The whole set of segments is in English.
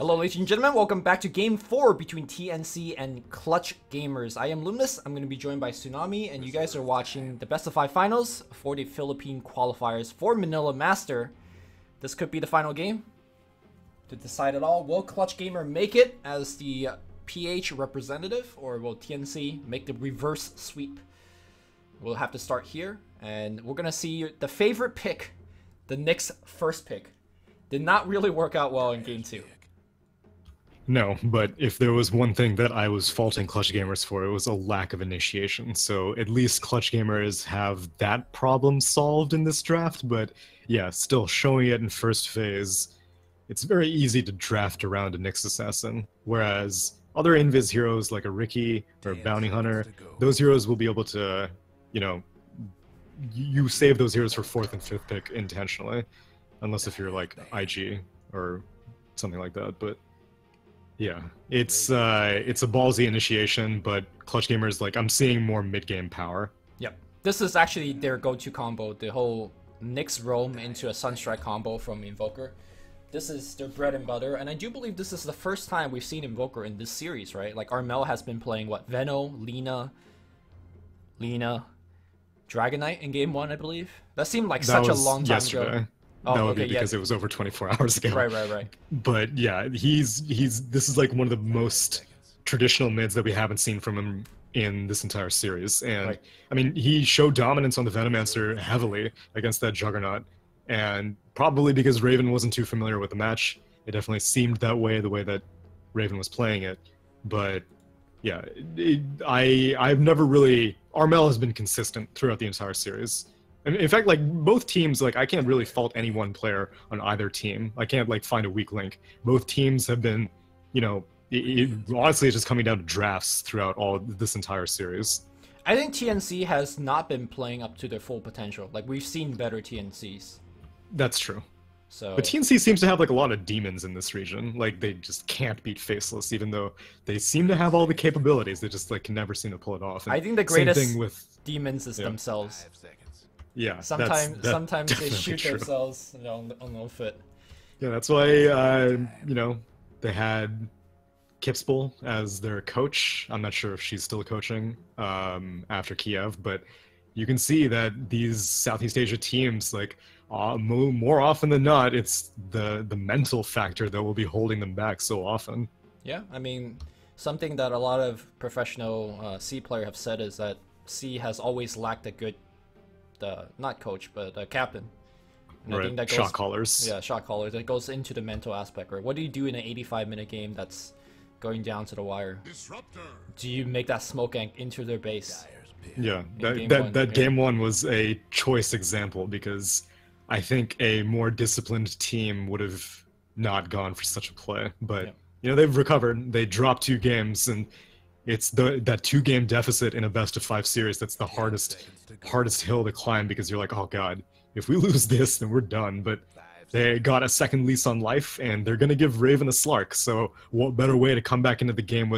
Hello ladies and gentlemen, welcome back to Game 4 between TNC and Clutch Gamers. I am Luminous, I'm going to be joined by Tsunami, and you guys are watching the best of 5 finals for the Philippine qualifiers for Manila Master. This could be the final game to decide it all. Will Clutch Gamer make it as the PH representative, or will TNC make the reverse sweep? We'll have to start here, and we're going to see the favorite pick, the Knicks' first pick. Did not really work out well in Game 2. No, but if there was one thing that I was faulting Clutch Gamers for, it was a lack of initiation. So at least Clutch Gamers have that problem solved in this draft, but yeah, still showing it in first phase, it's very easy to draft around a Nyx Assassin, whereas other Invis heroes like a Ricky or a Bounty Hunter, those heroes will be able to, you know, you save those heroes for 4th and 5th pick intentionally, unless if you're like IG or something like that, but yeah, it's a ballsy initiation, but Clutch Gamers, like, I'm seeing more mid-game power. Yep. This is actually their go-to combo, the whole Nyx roam into a Sunstrike combo from Invoker. This is their bread and butter, and I do believe this is the first time we've seen Invoker in this series, right? Like, Armel has been playing, what, Veno, Lina, Dragonite in Game 1, I believe? That seemed like such a long time ago. Oh, that would be because it was over 24 hours ago. Right. But yeah, this is like one of the most traditional mids that we haven't seen from him in this entire series. And right. I mean, he showed dominance on the Venomancer heavily against that Juggernaut. And probably because Raven wasn't too familiar with the match, it definitely seemed that way, the way that Raven was playing it. But yeah, I've never really... Armel has been consistent throughout the entire series. In fact, like, both teams, like, I can't really fault any one player on either team. I can't, like, find a weak link. Both teams have been, you know, honestly, it's just coming down to drafts throughout all this entire series. I think TNC has not been playing up to their full potential. Like, we've seen better TNCs. That's true. So, but TNC seems to have, like, a lot of demons in this region. Like, they just can't beat Faceless, even though they seem to have all the capabilities. They just, like, can never seem to pull it off. And I think the greatest thing with demons is themselves. Yeah, sometimes they shoot true. themselves, you know, on no foot. Yeah, that's why you know, they had Kipspel as their coach. I'm not sure if she's still coaching after Kiev, but you can see that these Southeast Asia teams, like, more often than not, it's the mental factor that will be holding them back so often. Yeah, I mean, something that a lot of professional C players have said is that C has always lacked a good not coach, but captain. And right. I think that goes, shot callers. Yeah, shot callers. That goes into the mental aspect, right? What do you do in an 85-minute game that's going down to the wire? Disruptor. Do you make that smoke gank into their base? Yeah, that game one was a choice example, because I think a more disciplined team would have not gone for such a play. But you know, they've recovered. They dropped 2 games, and it's that 2-game deficit in a best-of-5 series that's the hardest hill to climb, because you're like, oh god, if we lose this, then we're done. But they got a second lease on life, and they're going to give Raven a Slark, so what better way to come back into the game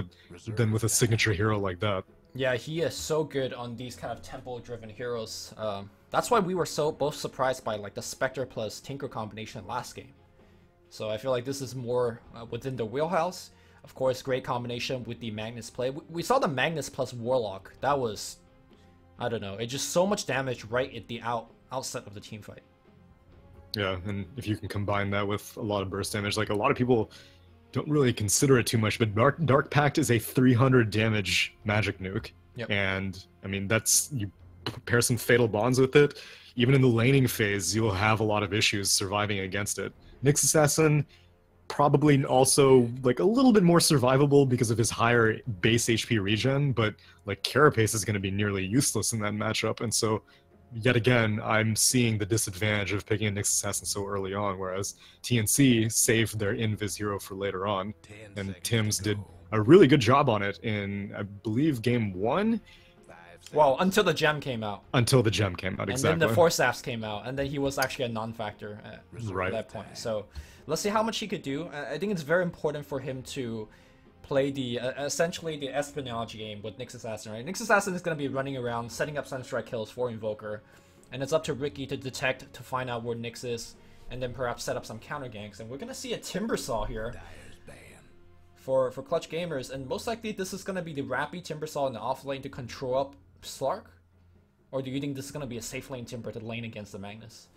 than with a signature hero like that? Yeah, he is so good on these kind of tempo-driven heroes. That's why we were both surprised by, like, the Spectre plus Tinker combination last game. So I feel like this is more within the wheelhouse. Of course, great combination with the Magnus play. We saw the Magnus plus Warlock. That was, I don't know, it's just so much damage right at the outset of the team fight. Yeah, and if you can combine that with a lot of burst damage, like, a lot of people don't really consider it too much, but Dark Pact is a 300 damage magic nuke. Yep. And, I mean, you pair some Fatal Bonds with it, even in the laning phase, you'll have a lot of issues surviving against it. Nyx Assassin, probably also, like, a little bit more survivable because of his higher base HP regen, but, like, Carapace is going to be nearly useless in that matchup, and so, yet again, I'm seeing the disadvantage of picking a Nyx Assassin so early on, whereas TNC saved their Invis hero for later on, and Tim's did a really good job on it in, I believe, Game 1? Well, until the gem came out. Until the gem came out, exactly. And then the Force Staffs came out, and then he was actually a non-factor at that point. So let's see how much he could do. I think it's very important for him to play the essentially the espionage game with Nyx Assassin, right? Nyx Assassin is going to be running around, setting up Sunstrike kills for Invoker, and it's up to Ricky to detect, to find out where Nyx is, and then perhaps set up some counter ganks. And we're going to see a Timbersaw here. for Clutch Gamers, and most likely this is going to be the Rappy Timbersaw in the off lane to control up Slark? Or do you think this is going to be a safe lane Timber to lane against the Magnus?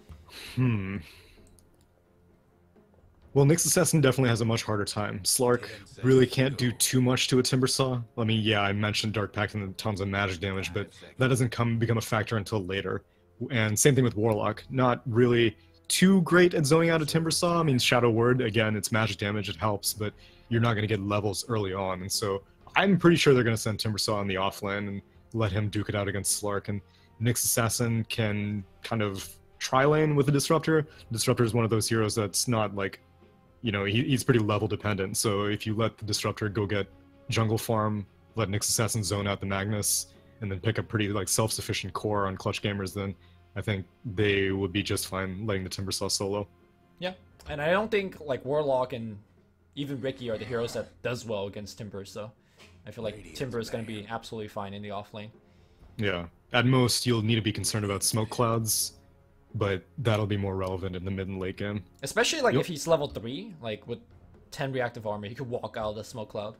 Well, Nyx Assassin definitely has a much harder time. Slark really can't do too much to a Timbersaw. I mean, yeah, I mentioned Dark Pact and tons of magic damage, but that doesn't become a factor until later. And same thing with Warlock. Not really too great at zoning out a Timbersaw. I mean, Shadow Word, again, it's magic damage, it helps, but you're not going to get levels early on. And so I'm pretty sure they're going to send Timbersaw on the offlane and let him duke it out against Slark. And Nyx Assassin can kind of tri-lane with the Disruptor. Disruptor is one of those heroes that's not like, you know, he's pretty level dependent. So if you let the Disruptor go get jungle farm, let Nyx Assassin zone out the Magnus, and then pick a pretty like self-sufficient core on Clutch Gamers, then I think they would be just fine letting the Timbersaw solo. Yeah, and I don't think like Warlock and even Ricky are the heroes that does well against Timber, so I feel like Timber is going to be absolutely fine in the off lane. Yeah, at most you'll need to be concerned about smoke clouds, but that'll be more relevant in the mid and late game. Especially like if he's level 3, like with 10 reactive armor, he could walk out of the smoke cloud.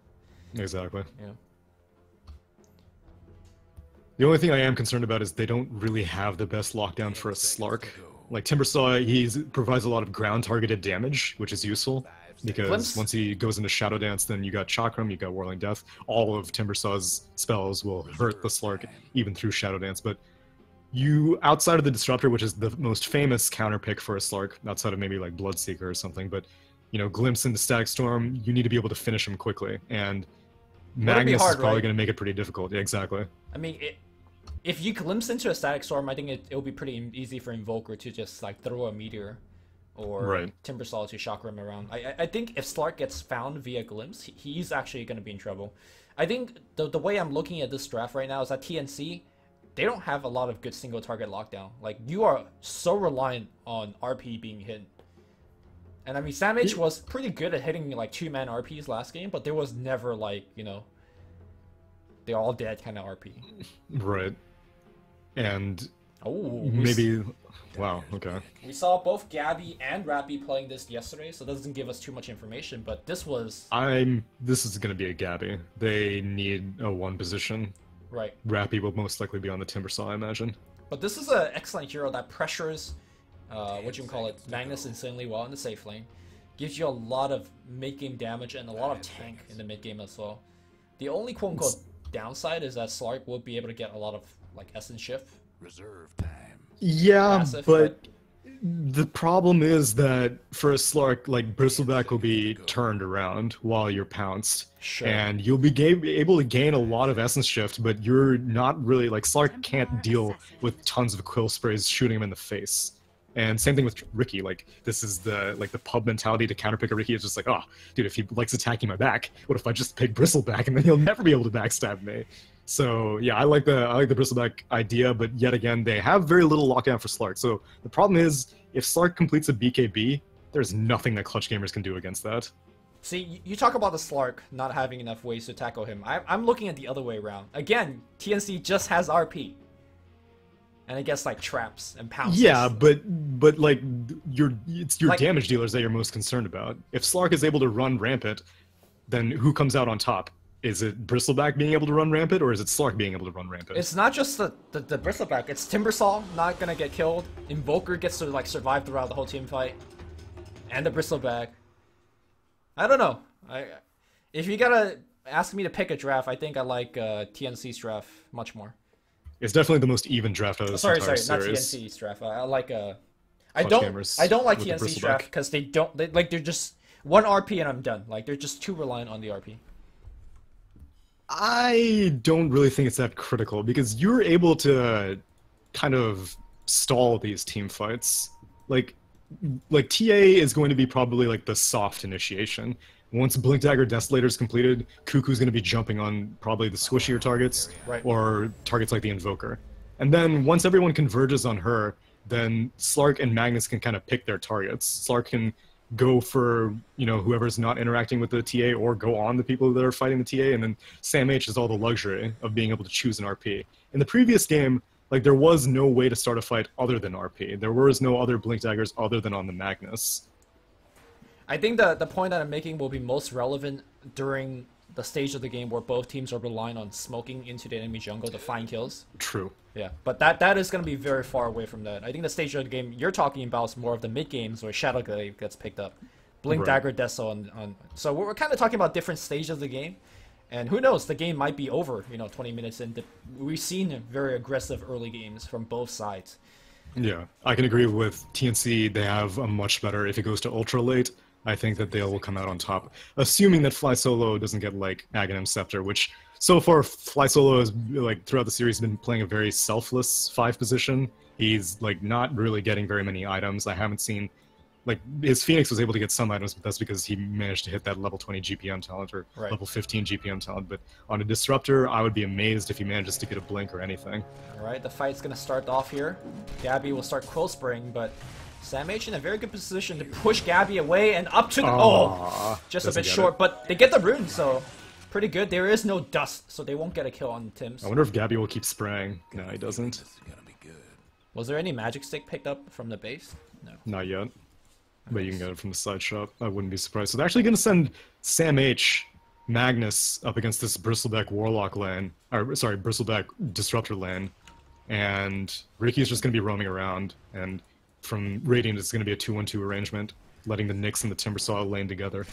Exactly. Yeah. The only thing I am concerned about is they don't really have the best lockdown for a Slark. Like Timbersaw, he provides a lot of ground targeted damage, which is useful, because once he goes into Shadow Dance, then you got Chakram, you got Whirling Death. All of Timbersaw's spells will hurt the Slark even through Shadow Dance, but you, outside of the Disruptor, which is the most famous counter pick for a Slark, outside of maybe like Bloodseeker or something, but you know, Glimpse into Static Storm, you need to be able to finish him quickly, and Magnus is probably going to make it pretty difficult. Yeah, exactly. I mean, if you glimpse into a Static Storm, I think it'll be pretty easy for Invoker to just like throw a Meteor or Timbersaw to chakra him around. I think if Slark gets found via glimpse, he's actually going to be in trouble. I think the way I'm looking at this draft right now is that TNC, they don't have a lot of good single target lockdown. Like, you are so reliant on RP being hit. And I mean, Samage was pretty good at hitting like 2-man RPs last game, but there was never like, you know, they're all dead kind of RP. Right. And maybe, wow, okay. We saw both Gabby and Rappy playing this yesterday, so it doesn't give us too much information, but this was... This is going to be a Gabby. They need a 1 position. Right. Rappy will most likely be on the Timbersaw, I imagine. But this is an excellent hero that pressures, Magnus insanely well in the safe lane. Gives you a lot of mid-game damage and a lot of tank in the mid-game as well. The only quote-unquote downside is that Slark will be able to get a lot of like essence shift. Reserve time. Yeah, but the problem is that for a Slark, like Bristleback will be turned around while you're pounced. Sure. And you'll be able to gain a lot of essence shift, but you're not really, like, Slark can't deal with tons of quill sprays shooting him in the face. And same thing with Ricky, like, this is the pub mentality to counterpick a Ricky. It's just like, oh, dude, if he likes attacking my back, what if I just pick Bristleback and then he'll never be able to backstab me? So yeah, I like the Bristleback idea, but yet again, they have very little lockdown for Slark. So the problem is, if Slark completes a BKB, there's nothing that Clutch Gamers can do against that. See, you talk about the Slark not having enough ways to tackle him. I'm looking at the other way around. Again, TNC just has RP. And I guess like traps and pounces. Yeah, but like it's your damage dealers that you're most concerned about. If Slark is able to run rampant, then who comes out on top? Is it Bristleback being able to run rampant, or is it Slark being able to run rampant? It's not just the Bristleback. It's Timbersaw not gonna get killed. Invoker gets to like survive throughout the whole team fight, and the Bristleback. I don't know. If you gotta ask me to pick a draft, I think I like TNC's draft much more. It's definitely the most even draft of this entire series. Not TNC's draft. I like I don't like TNC's draft because they're just 1 RP and I'm done. Like, they're just too reliant on the RP. I don't really think it's that critical, because you're able to kind of stall these team fights. Like TA is going to be probably like the soft initiation. Once Blink Dagger Desolator is completed, Cuckoo's going to be jumping on probably the squishier targets, or targets like the Invoker. And then once everyone converges on her, then Slark and Magnus can kind of pick their targets. Slark can go for, you know, whoever's not interacting with the TA, or go on the people that are fighting the TA, and then Sam H has all the luxury of being able to choose an RP. In the previous game, like, there was no way to start a fight other than RP. There was no other Blink Daggers other than on the Magnus. I think the point that I'm making will be most relevant during the stage of the game where both teams are relying on smoking into the enemy jungle to find kills. True. Yeah, but that is going to be very far away from that. I think the stage of the game you're talking about is more of the mid games where Shadow Glaive gets picked up. Blink Right. Dagger Deso on so we're kind of talking about different stages of the game. And who knows, the game might be over, 20 minutes in. We've seen very aggressive early games from both sides. Yeah, I can agree with TNC. They have a much better, if it goes to ultra late, I think that they will come out on top. Assuming that Fly Solo doesn't get, like, Aghanim Scepter, which, so far, Fly Solo has, like, throughout the series, been playing a very selfless 5 position. He's, like, not really getting very many items. I haven't seen, like, his Phoenix was able to get some items, but that's because he managed to hit that level 20 GPM talent, or Right. level 15 GPM talent. But on a Disruptor, I would be amazed if he manages to get a Blink or anything. Alright, the fight's going to start off here. Gabby will start Quill Spring, but Sam H in a very good position to push Gabby away and up to the... just a doesn't bit get short, it. but they get the rune, so pretty good. There is no dust, so they won't get a kill on Tim's. I wonder if Gabby will keep spraying. No, he doesn't. Was there any magic stick picked up from the base? No. Not yet. But you can get it from the side shop. I wouldn't be surprised. So they're actually going to send Sam H, Magnus, up against this Bristleback Warlock lane. Or, sorry, Bristleback Disruptor lane. And Ricky's just going to be roaming around. And from Radiant, it's going to be a 2-1-2 arrangement, letting the Nyx and the Timbersaw lane together.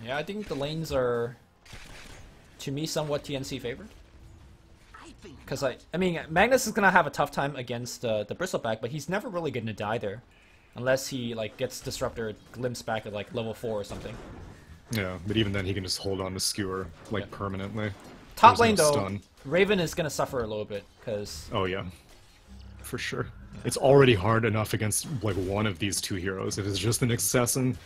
Yeah, I think the lanes are, to me, somewhat TNC favored. Because, I mean, Magnus is going to have a tough time against the Bristleback, but he's never really going to die there. Unless he, like, gets Disruptor glimpsed back at, like, level 4 or something. Yeah, but even then he can just hold on to Skewer, like, permanently. Top There's lane, no though, stun. Raven is going to suffer a little bit, because... Oh, yeah. For sure. It's already hard enough against, like, one of these two heroes. If it's just the Nyx Assassin,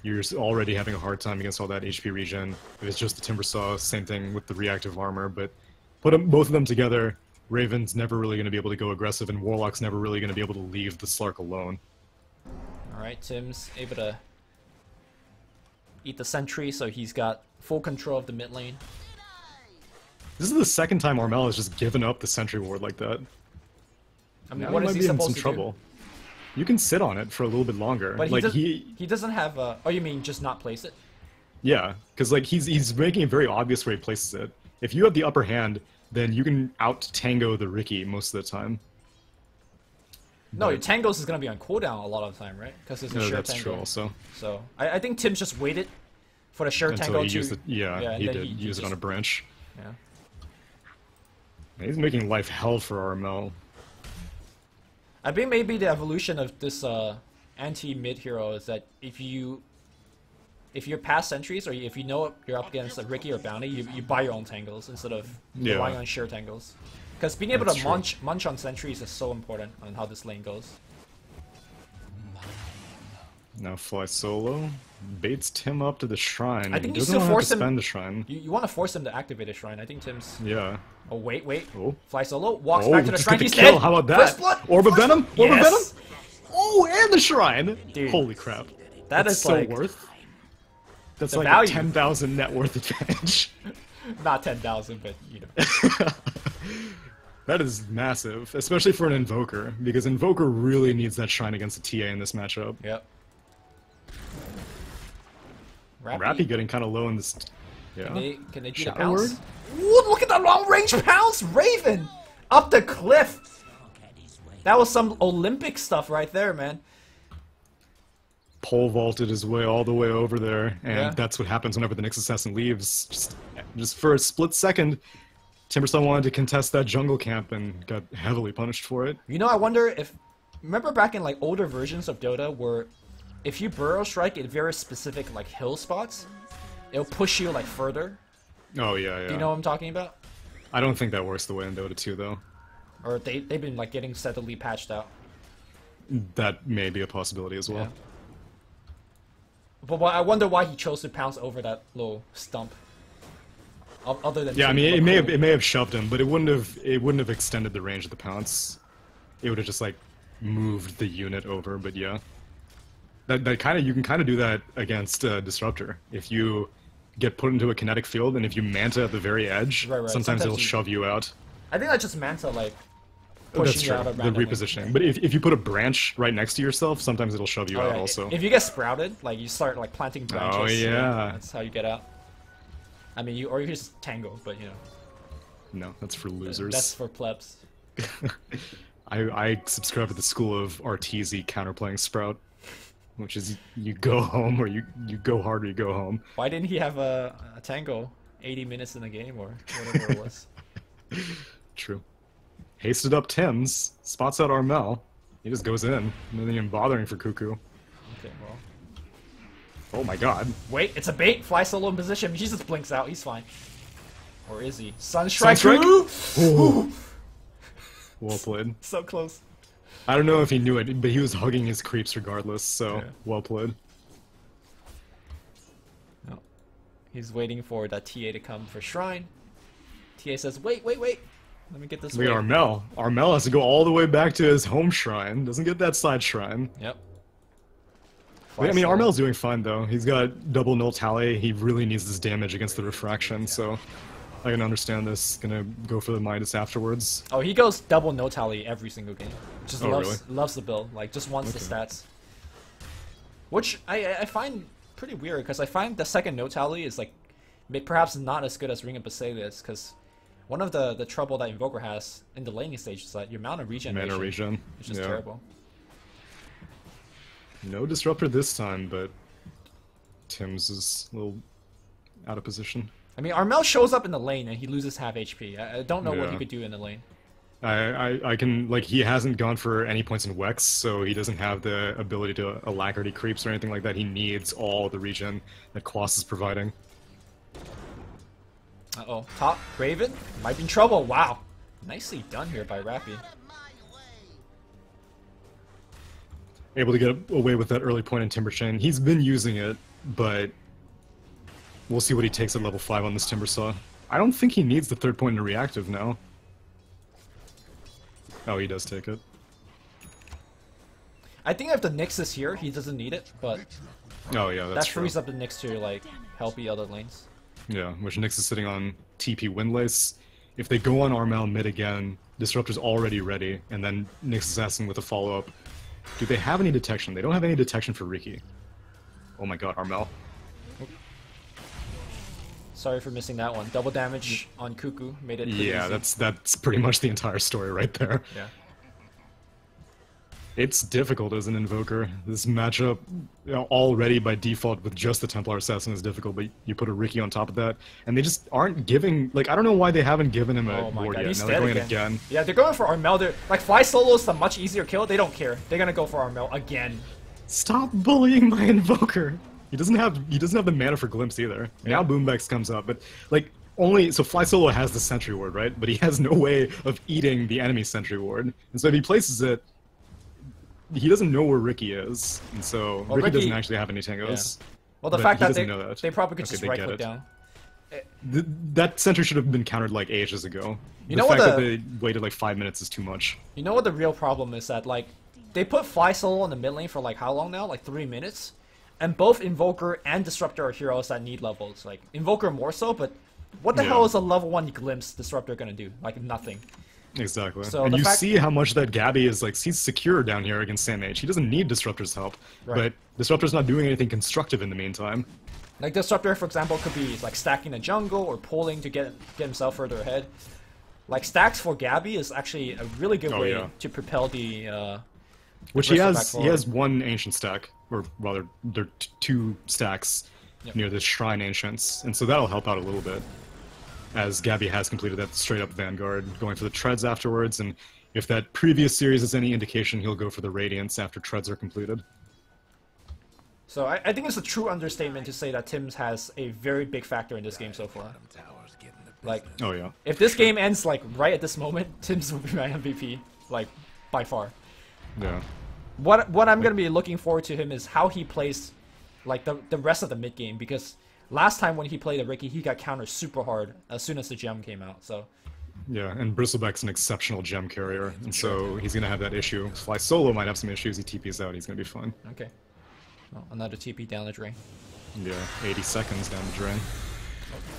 you're already having a hard time against all that HP regen. If it's just the Timbersaw, same thing with the reactive armor, but put both of them together, Raven's never really going to be able to go aggressive, and Warlock's never really going to be able to leave the Slark alone. Alright, Tim's able to eat the sentry, so he's got full control of the mid lane. This is the second time Armel has just given up the sentry ward like that. I mean, Now what he is might he be in supposed some to trouble. do? You can sit on it for a little bit longer. But like he doesn't have a... Oh, you mean just not place it? Yeah, because like he's making it very obvious where he places it. If you have the upper hand, then you can out-tango the Ricky most of the time. No, But- your Tangos is going to be on cooldown a lot of the time, right? Because it's a No, sure that's tango. true also. So, I think Tim's just waited for the sure Until tango he to... used it, yeah, and he then did use it on a just- branch. Yeah. He's making life hell for Armel. I think maybe the evolution of this anti-mid hero is that if you're past sentries, or if you know you're up against a Ricky or Bounty, you buy your own tangles instead of Yeah. relying on sheer tangles. Because being able That's to true. munch on sentries is so important on how this lane goes. Now Fly Solo baits Tim up to the shrine. I think he you doesn't still want to force him- spend the shrine. You want to force him to activate a shrine. I think Tim's... Yeah. Oh, wait. Oh. Fly Solo, walks Oh, back to the just shrine, get the he's kill. dead! How about that? First blood! Orb of First Venom? blood! Orb of Yes! Venom? Oh, and the shrine! Dude, Holy crap. that That's is so like... worth. That's the like value. a 10,000 net worth advantage. Not 10,000, but, you know. That is massive, especially for an Invoker, because Invoker really needs that shrine against the TA in this matchup. Yep. Rappy getting kind of low in this. Yeah. Can they do the Shadow pounce? Word? Ooh, look at the long range pounce! Raven! Up the cliff! That was some Olympic stuff right there, man. Pole vaulted his way all the way over there, and Yeah. that's what happens whenever the Nyx Assassin leaves. Just for a split second, Timbersaw wanted to contest that jungle camp and got heavily punished for it. You know, I wonder if... Remember back in, like, older versions of Dota where if you burrow strike at very specific, like, hill spots, it'll push you, like, further? Oh, yeah, yeah. Do you know what I'm talking about? I don't think that works the way in Dota 2, though. Or they've been, like, getting steadily patched out. That may be a possibility as well. Yeah. But I wonder why he chose to pounce over that little stump. Other than Yeah, I to mean, look it cool. may have shoved him, but it wouldn't have extended the range of the pounce. It would have just like moved the unit over. But yeah, that kind of you can kind of do that against Disruptor if you get put into a kinetic field and if you manta at the very edge. Right. Sometimes Sometimes it'll you- shove you out. I think that's just Manta, like, pushing That's you true. out of The randomly. repositioning. But if you put a branch right next to yourself, sometimes it'll shove you Oh, out yeah. also. If you get sprouted, like you start like planting branches. Oh, yeah. That's how you get out. I mean, you just tango, but you know. No, that's for losers. That's for plebs. I subscribe to the school of RTZ counterplaying Sprout, which is you go home or you go hard or you go home. Why didn't he have a tango 80 minutes in the game or whatever it was? True. Hasted up Tim's, spots out Armel. He just goes in, nothing even bothering for Cuckoo. Okay, well. Oh my god. Wait, it's a bait. Fly solo in position. He just blinks out. He's fine. Or is he? Sunstrike. Ooh. Well played. So close. I don't know if he knew it, but he was hugging his creeps regardless, so Yeah. well played. No. He's waiting for that TA to come for Shrine. TA says, wait. Let me get this Look at wave." Armel. Armel has to go all the way back to his home shrine. Doesn't get that side shrine. Yep. I mean, Fly solo. Armel's doing fine though. He's got double null tally. He really needs this damage against the refraction, so I can understand this. Gonna go for the Midas afterwards. Oh, he goes double no tally every single game. Just Oh, loves the build. Like, just wants the stats. Which I find pretty weird, because I find the second no tally is, like, perhaps not as good as Ring of Basilius, because one of the trouble that Invoker has in the laning stage is that your amount of regeneration Mana regen. is just Yeah. terrible. No disruptor this time, but Tim's is a little out of position. I mean, Armel shows up in the lane and he loses half HP. I don't know what he Yeah. could do in the lane. I can, like, he hasn't gone for any points in Wex, so he doesn't have the ability to alacrity creeps or anything like that. He needs all the regen that Quas is providing. Uh-oh. Top, Raven, might be in trouble. Wow. Nicely done here by Rappy. Able to get away with that early point in Timber Chain. He's been using it, but we'll see what he takes at level 5 on this Timber Saw. I don't think he needs the third point in a reactive now. Oh, he does take it. I think if the Nyx is here, he doesn't need it, but Oh yeah, that's that true. frees up the Nyx to, like, help the other lanes. Yeah, which Nyx is sitting on TP Windlace. If they go on Armel mid again, Disruptor's already ready, and then Nyx Assassin with a follow-up. Do they have any detection? They don't have any detection for Riki. Oh my god, Armel. Sorry for missing that one. Double damage on Cuckoo made it pretty Yeah, easy. that's pretty much the entire story right there. Yeah. It's difficult as an Invoker. This matchup, you know, already by default with just the Templar Assassin is difficult, but you put a Riki on top of that, and they just aren't giving, like, I don't know why they haven't given him a Oh my ward god, yet. he's Now dead they're going again. again. Yeah, they're going for Armel. They're, like, Fly Solo is the much easier kill. They don't care. They're gonna go for Armel again. Stop bullying my Invoker! He doesn't have the mana for Glimpse either. Now Boombex comes up, but, like, so Fly Solo has the Sentry Ward, right? But he has no way of eating the enemy Sentry Ward. And so if he places it, he doesn't know where Riki is. And so Riki doesn't actually have any tangos. Well, the But fact he that doesn't know that. they probably could Okay, just they right get click it. down. That Sentry should have been countered like ages ago. You The know what fact that the- they waited like 5 minutes is too much. You know what the real problem is? That, like, they put Fly Solo in the mid lane for, like, how long now? Like 3 minutes? And both Invoker and Disruptor are heroes that need levels. Like, Invoker more so, but what the Yeah. hell is a level 1 Glimpse Disruptor gonna do? Like, nothing. Exactly. So and the you fact- see how much that Gabby is, like, he's secure down here against SamH. He doesn't need Disruptor's help. Right. But Disruptor's not doing anything constructive in the meantime. Like, Disruptor, for example, could be, like, stacking the jungle or pulling to get himself further ahead. Like, stacks for Gabby is actually a really good way yeah. to propel the, Which he Bristol back has, he forward. has one ancient stack, or rather, there are two stacks Yep. near the Shrine Ancients, and so that'll help out a little bit. As Gabby has completed that straight-up Vanguard, going for the Treads afterwards, and if that previous series is any indication, he'll go for the Radiance after Treads are completed. So I think it's a true understatement to say that Tim's has a very big factor in this game so far. Like, Oh yeah. if this game ends, like, right at this moment, Tim's will be my MVP. Like, by far. Yeah. What I'm gonna be looking forward to him is how he plays, like, the rest of the mid game, because last time when he played a Riki, he got countered super hard as soon as the gem came out. So Yeah, and Bristleback's an exceptional gem carrier, and so he's gonna have that issue. Fly Solo might have some issues, he TP's out, he's gonna be fine. okay, well, another TP down the drain. Yeah, 80 seconds down the drain.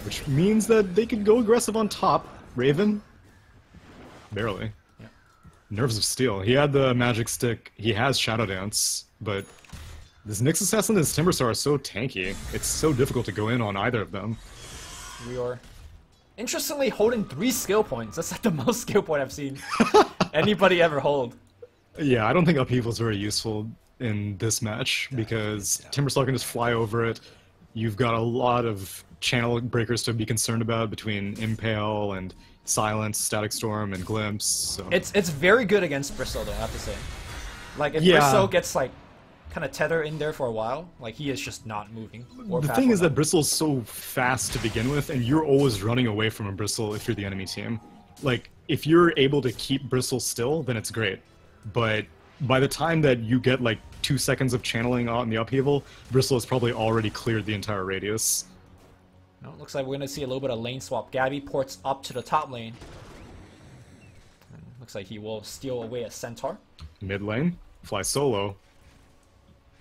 Which means that they could go aggressive on top. Raven? Barely. Yeah. Nerves of Steel. He had the Magic Stick. He has Shadow Dance, but this Nyx Assassin and this Timberstar are so tanky. It's so difficult to go in on either of them. Rior. Interestingly, holding 3 skill points. That's like the most skill point I've seen anybody ever hold. Yeah, I don't think Upheaval is very useful in this match because Timberstar can just fly over it. You've got a lot of channel breakers to be concerned about between Impale and Silence, Static Storm, and Glimpse. So. It's very good against Bristle though, I have to say. Like if Yeah. Bristle gets like kind of tether in there for a while, like he is just not moving. The thing is that Bristle's so fast to begin with, and you're always running away from a Bristle if you're the enemy team. Like, if you're able to keep Bristle still, then it's great. But by the time that you get like 2 seconds of channeling out in the Upheaval, Bristle has probably already cleared the entire radius. No, it looks like we're gonna see a little bit of lane swap. Gabby ports up to the top lane. And looks like he will steal away a Centaur. Mid lane, fly solo.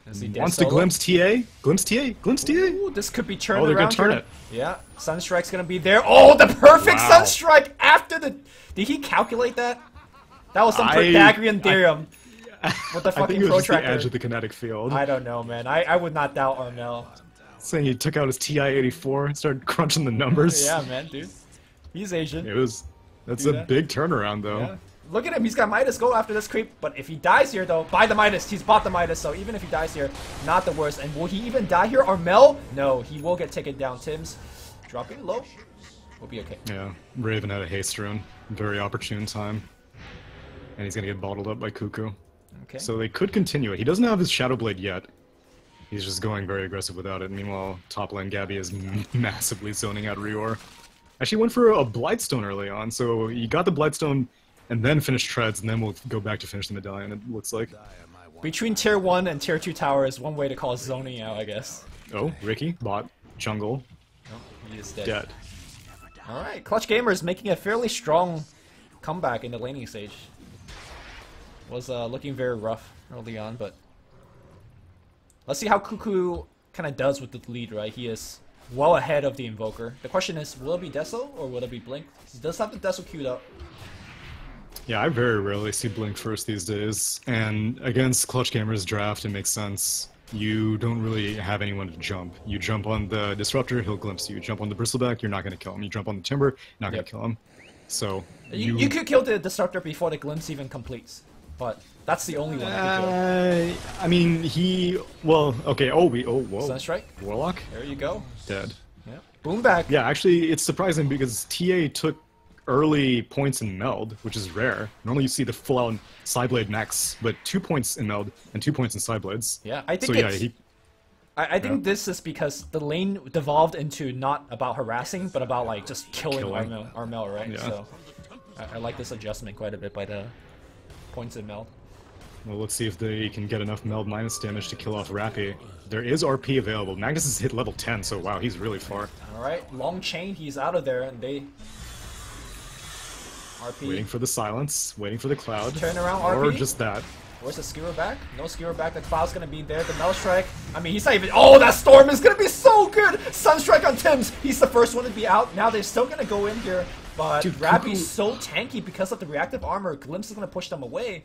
Wants to glimpse TA? Glimpse TA? Glimpse TA? Ooh, this could be turned Oh, they're around. gonna turn here. it. Yeah, Sunstrike's gonna be there. Oh, the perfect Wow. Sunstrike after the... Did he calculate that? That was some Pythagorean theorem. With the I think fucking it was just the protractor. edge of the kinetic field. I don't know, man. I would not doubt Armel. Saying he took out his TI-84 and started crunching the numbers. Yeah, man, dude. He's Asian. That's Do a that. big turnaround, though. Yeah. Look at him, he's got Midas go after this creep, but if he dies here though, buy the Midas, he's bought the Midas, so even if he dies here, not the worst. And will he even die here? Armel? No, he will get taken down. Tim's dropping low. We'll be okay. Yeah, Raven had a haste rune. Very opportune time. And he's gonna get bottled up by Cuckoo. Okay. So they could continue it. He doesn't have his Shadow Blade yet. He's just going very aggressive without it. Meanwhile, top lane Gabby is massively zoning out Rior. Actually went for a Blightstone early on, so he got the Blightstone and then finished Treads, and then we'll go back to finish the Medallion, it looks like. Between tier 1 and tier 2 tower is one way to call zoning out, I guess. Oh, Ricky, bot, jungle, Oh, he is dead. dead. Alright, Clutch Gamers making a fairly strong comeback in the laning stage. Was looking very rough early on, but let's see how Cuckoo kind of does with the lead, right? He is well ahead of the Invoker. The question is, will it be Deso or will it be Blink? He does have the Deso queued up. Yeah, I very rarely see Blink first these days, and against Clutch Gamers draft, it makes sense. You don't really have anyone to jump. You jump on the Disruptor, he'll glimpse you. Jump on the Bristleback, you're not going to kill him. You jump on the Timber, not going to kill him. So you could kill the Disruptor before the glimpse even completes, but that's the only one you could kill. I mean, well, okay, whoa. Sunstrike? Warlock? There you go. Dead. Yeah. Boom back. Yeah, actually, it's surprising because TA took early points in Meld, which is rare. Normally you see the full-out Sideblade max, but 2 points in Meld and 2 points in Sideblades. Yeah, I think so, yeah, I think this is because the lane devolved into not about harassing, but about like just killing. Armel, right? Yeah. So I like this adjustment quite a bit by the points in Meld. Well, let's see if they can get enough Meld minus damage to kill off Rappy. There is RP available. Magnus has hit level 10, so wow, he's really far. Alright, long chain, he's out of there, and they... RP. Waiting for the silence, waiting for the cloud. Turn around or RP. just that. Where's the skewer back? No skewer back, the cloud's gonna be there, the Maelstrike. I mean, he's not even... Oh, that storm is gonna be so good! Sunstrike on Tim's! He's the first one to be out. Now they're still gonna go in here, but Dude, Rappy's so tanky because of the reactive armor. Glimpse is gonna push them away.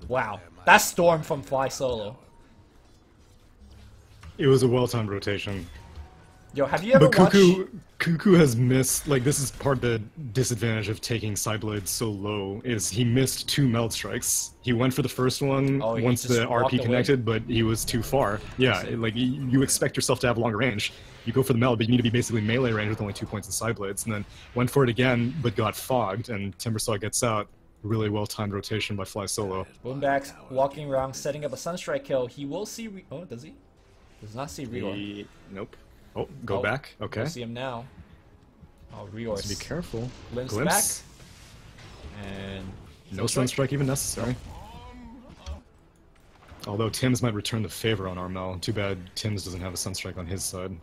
Wow, that storm from Fly Solo. It was a well-timed rotation. Yo, have you ever But watched... Cuckoo has missed, like, this is part of the disadvantage of taking Sideblade so low, is he missed 2 Meld strikes. He went for the first one Oh, he once just the walked RP away. connected, but he was too far. Yeah, like, you expect yourself to have longer range. You go for the Meld, but you need to be basically melee range with only 2 points in Sideblades, and then went for it again, but got fogged, and Timbersaw gets out. Really well-timed rotation by Fly Solo. Boomback's walking around, setting up a Sunstrike kill. He will see... Oh, does he? Does not see Rior. Nope. Oh, go back. Okay. We'll see him now. Oh, Rior. So be careful. Glimpse back. And... No Sunstrike even necessary. Although Tim's might return the favor on Armel. Too bad Tim's doesn't have a Sunstrike on his side.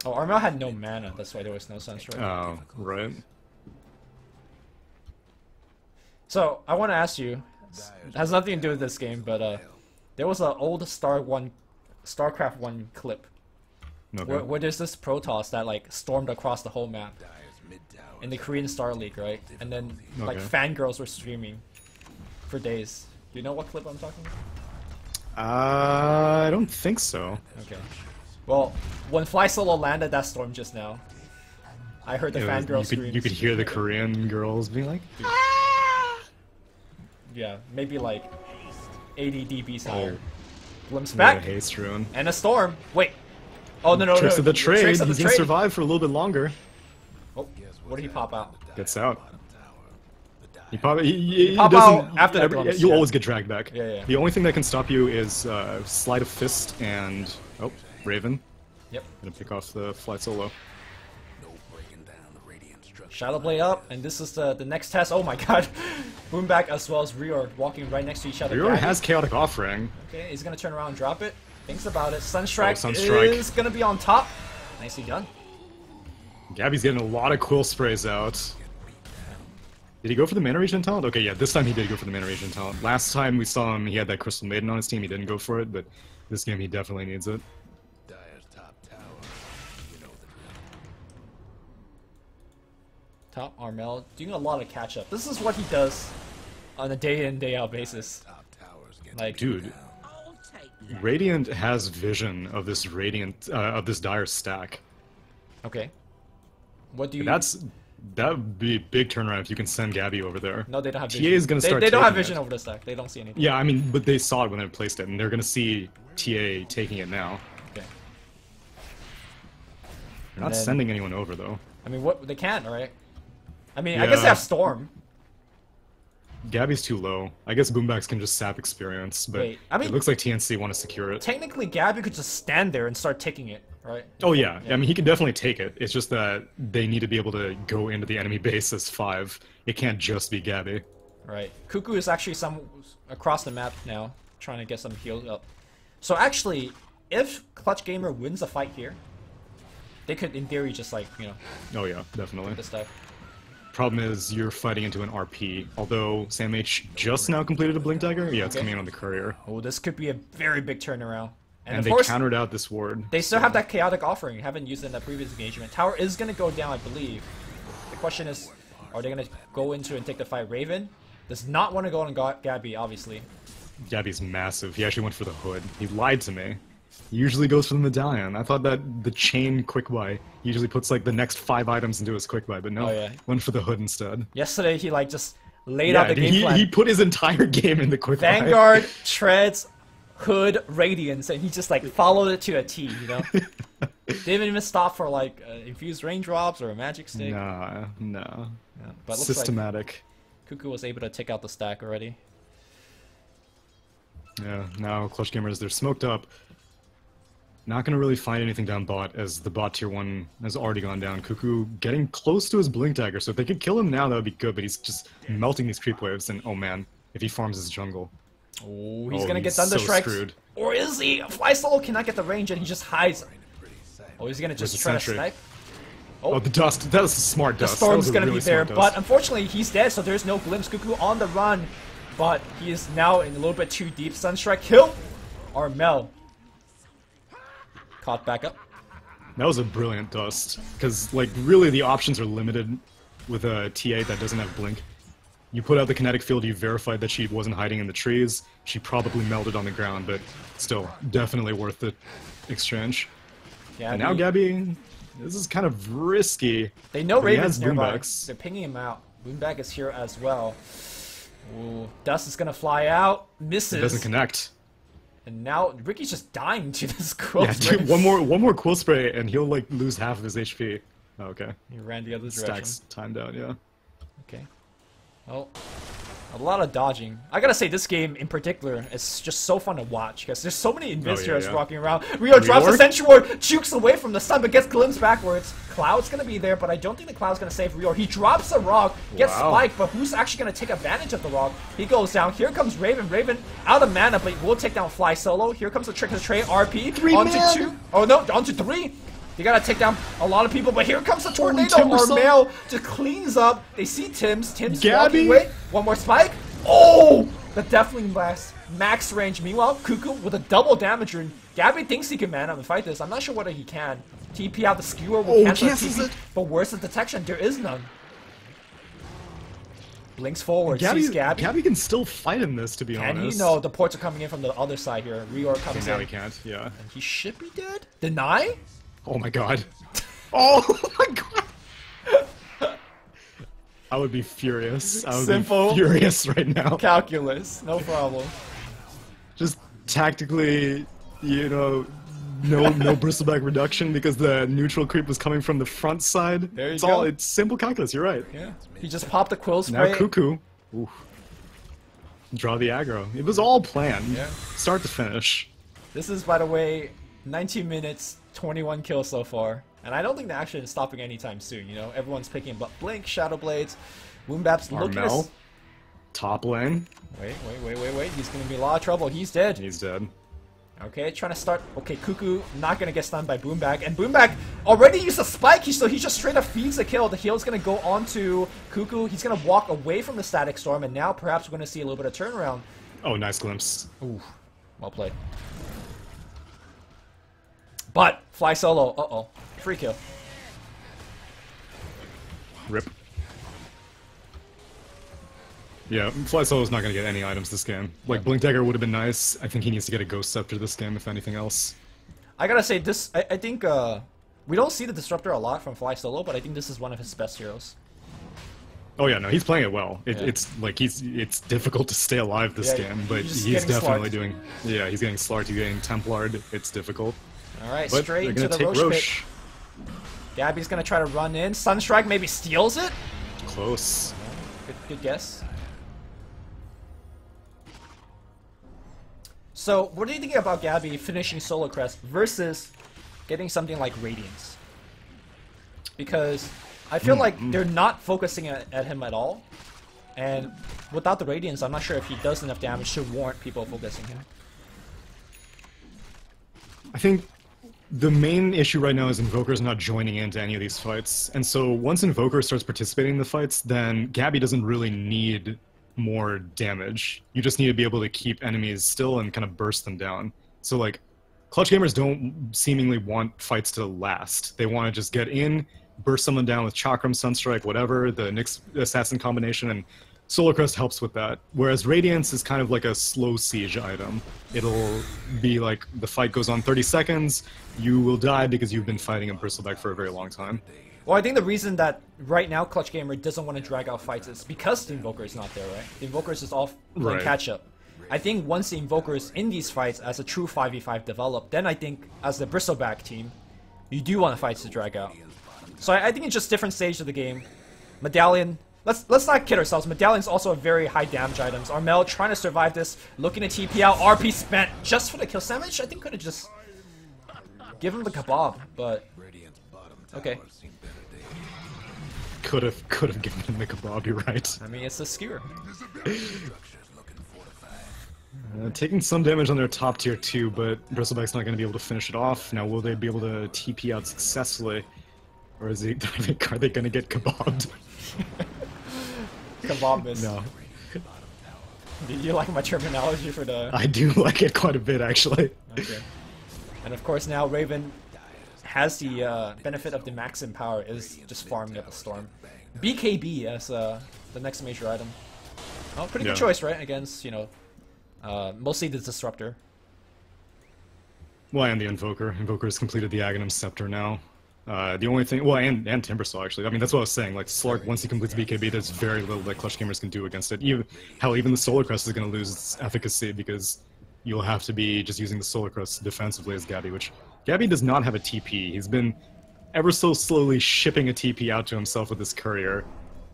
Oh, Armel had no mana. That's why there was no Sunstrike. Oh, right. So, I want to ask you, it has nothing to do with this game, but there was an old StarCraft 1 clip Okay. where there's this Protoss that like stormed across the whole map in the Korean Star League, right? And then like Okay. fangirls were streaming, for days. Do you know what clip I'm talking about? I don't think so. Okay. Well, when Fly Solo landed that storm just now, I heard the fangirl screams. You could hear the Korean girls being like, yeah, maybe like 80 dBs higher. oh, Glimpse back, haste rune. and a storm. Wait. Oh, no. Tricks of the trade. Tricks of the He's gonna survive for a little bit longer. Oh, what did he pop out? Gets out. He pop pop doesn't, out after the glimpse, you'll yeah. always get dragged back. Yeah. The only thing that can stop you is Sleight of Fist and Raven. Yep. Gonna pick off the Fly Solo. Shadow Blade up, and this is the next test. Oh my god. Boomback as well as Rior walking right next to each other. Rior has Chaotic Offering. Okay, he's gonna turn around and drop it. Thinks about it. Sunstrike, Sunstrike is gonna be on top. Nicely done. Gabby's getting a lot of Quill Sprays out. Did he go for the Mana Regen talent? Okay, yeah, this time he did go for the Mana Regen talent. Last time we saw him, he had that Crystal Maiden on his team. He didn't go for it, but this game he definitely needs it. Top Armel doing a lot of catch up. This is what he does on a day in, day out basis. Like, dude, Radiant has vision of this of this Dire stack. Okay. What do you? That would be a big turnaround if you can send Gabby over there. No, they don't have vision. TA is gonna start. They don't have taking vision it. over the stack. They don't see anything. Yeah, I mean, but they saw it when they placed it, and they're gonna see TA taking it now. Okay. They're not sending anyone over though. I mean, what they can, right? I mean, I guess they have Storm. Gabby's too low. I guess Boombacks can just sap experience, but Wait, I mean, it looks like TNC want to secure it. Technically, Gabby could just stand there and start taking it, right? Oh yeah. I mean, he can definitely take it. It's just that they need to be able to go into the enemy base as 5. It can't just be Gabby. Right. Cuckoo is actually across the map now, trying to get some heals up. So actually, if Clutch Gamer wins a fight here, they could, in theory, just like, you know... Oh yeah, definitely. This stuff. Problem is, you're fighting into an RP. Although Sam H just now completed a Blink Dagger, yeah, it's coming in on the Courier. Oh, this could be a very big turnaround. And of they course, countered out this ward. They still have that Chaotic Offering. Haven't used it in the previous engagement. Tower is going to go down, I believe. The question is, are they going to go into and take the fight? Raven does not want to go on Gabby, obviously. Gabby's massive. He actually went for the hood. He lied to me. He usually goes for the medallion. I thought that the chain quick buy usually puts like the next 5 items into his quick buy, but no, went for the hood instead. Yesterday he like just laid out the game plan. He put his entire game in the quick buy. Vanguard, Treads, Hood, Radiance, and he just like followed it to a T, you know? Didn't even stop for like infused raindrops or a magic stick. Nah. Yeah, but looks systematic. Like Cuckoo was able to take out the stack already. Yeah, now Clutch Gamers, they're smoked up. Not gonna really find anything down bot, as the bot tier 1 has already gone down. Cuckoo getting close to his Blink Dagger, so if they could kill him now, that would be good, but he's just melting these creep waves, and oh man, if he farms his jungle. Oh, he's gonna get Thunder so Strikes. Screwed. Or is he? Fly Solo cannot get the range, and he just hides. Oh, he's gonna just try to snipe. Oh, the dust. That was a smart dust. The storm's gonna really be there, but unfortunately he's dead, so there's no glimpse. Cuckoo on the run, but he is now in a little bit too deep. Sunstrike kill. Armel caught back up. That was a brilliant dust, because like really the options are limited with a TA that doesn't have blink. You put out the kinetic field, you verified that she wasn't hiding in the trees. She probably melted on the ground, but still, definitely worth the exchange. And now Gabby, this is kind of risky. They know Raven's nearby. They're pinging him out. Boomback is here as well. Ooh, dust is gonna fly out. Misses. It doesn't connect. And now Ricky's just dying to this quill spray. Dude, one more quill spray and he'll like lose half of his HP. Oh, okay. He ran the other direction. Stacks timed out, yeah. Okay. Well, a lot of dodging. I gotta say, this game in particular is just so fun to watch because there's so many Invisors walking around. Rio drops the Sentry Ward, jukes away from the sun, but gets glimpsed backwards. Cloud's gonna be there, but I don't think the Cloud's gonna save Rio. He drops a rock, gets spiked, but who's actually gonna take advantage of the rock? He goes down. Here comes Raven. Raven out of mana, but will take down Fly Solo. Here comes the Trick of the Trade. RP onto 2. Oh no, onto 3. You gotta take down a lot of people, but here comes the tornado. Armel just cleans up. They see Tim's walking away. One more spike. Oh! The Deathling Blast. Max range. Meanwhile, Cuckoo with a double damage rune. Gabby thinks he can man up and fight this. I'm not sure whether he can. TP out the skewer will cancel the TP, but where's the detection? There is none. Blinks forward, sees Gabby. Gabby can still fight in this, to be honest. And no, the ports are coming in from the other side here. Reor comes in. Now he can't, yeah. And he should be dead? Deny? Oh my god. Oh my god! I would be furious. I would be furious right now. Calculus, no problem. Just tactically, you know, no bristleback reduction because the neutral creep was coming from the front side. There you go. It's simple calculus, you're right. Yeah. He just popped the quill spray. Now Cuckoo. Oof. Draw the aggro. It was all planned. Yeah. Start to finish. This is, by the way, 19 minutes, 21 kills so far. And I don't think the action is stopping anytime soon, you know? Everyone's picking up Blink, Shadow Blades, Woombap's looking at... Top lane. Wait. He's gonna be in a lot of trouble. He's dead. He's dead. Okay, trying to start... Okay, Cuckoo not gonna get stunned by Boomback. And Boomback already used a spike, so he just straight up feeds the kill. The heal's gonna go on to Cuckoo. He's gonna walk away from the Static Storm, and now perhaps we're gonna see a little bit of turnaround. Oh, nice glimpse. Ooh, well played. But, fly solo. Uh-oh. Free kill. Rip. Yeah, Fly Solo's not gonna get any items this game. Like, Blink Dagger would have been nice. I think he needs to get a Ghost Scepter this game, if anything else. I gotta say, this... I think, we don't see the Disruptor a lot from Fly Solo, but I think this is one of his best heroes. Oh yeah, no, he's playing it well. Yeah. It's like, it's difficult to stay alive this game, but he's definitely doing... Yeah, he's getting Slarked, he's getting Templar'd. It's difficult. Alright, But straight they're into gonna the take Roche pit. Gabby's gonna try to run in. Sunstrike maybe steals it? Close. Good guess. So, what do you think about Gabby finishing Solo Crest versus getting something like Radiance? Because I feel like they're not focusing at him at all. And without the Radiance, I'm not sure if he does enough damage to warrant people focusing him. I think the main issue right now is Invoker's not joining into any of these fights. And so once Invoker starts participating in the fights, then Gabby doesn't really need more damage. You just need to be able to keep enemies still and kind of burst them down. So like, Clutch Gamers don't seemingly want fights to last. They want to just get in, burst someone down with Chakram, Sunstrike, whatever, the Nyx Assassin combination, and Solar Crest helps with that. Whereas Radiance is kind of like a slow siege item. It'll be like, the fight goes on 30 seconds, you will die because you've been fighting a Bristleback for a very long time. Well, I think the reason that right now Clutch Gamer doesn't want to drag out fights is because the Invoker is not there, right? The Invoker is just off playing catch-up. I think once the Invoker is in these fights as a true 5v5 develop, then I think as the Bristleback team, you do want the fights to drag out. So I think it's just different stage of the game. Medallion, let's not kid ourselves. Medallion's also a very high damage items. Armel trying to survive this, looking to TP out. RP spent just for the kill damage. I think could have just given him the kebab, but okay. Could have given him the kebab. You're right. I mean, it's a skewer. Taking some damage on their top tier too, but Bristleback's not going to be able to finish it off. Now, will they be able to TP out successfully, or is he? Are they going to get kebabbed? Kebab miss. No. Do you like my terminology for the... I do like it quite a bit, actually. Okay. And of course now Raven has the benefit of the maxim power, is just farming up a storm. BKB as the next major item. Oh, pretty good choice, right? Against, you know, mostly the Disruptor. Well, and the Invoker. Invoker has completed the Aghanim Scepter now. The only thing, well, and Timbersaw actually. I mean, that's what I was saying. Like Slark, once he completes BKB, there's very little that Clutch Gamers can do against it. Even the Solar Crest is going to lose its efficacy because you'll have to be just using the Solar Crest defensively as Gabby, which Gabby does not have a TP. He's been ever so slowly shipping a TP out to himself with this courier,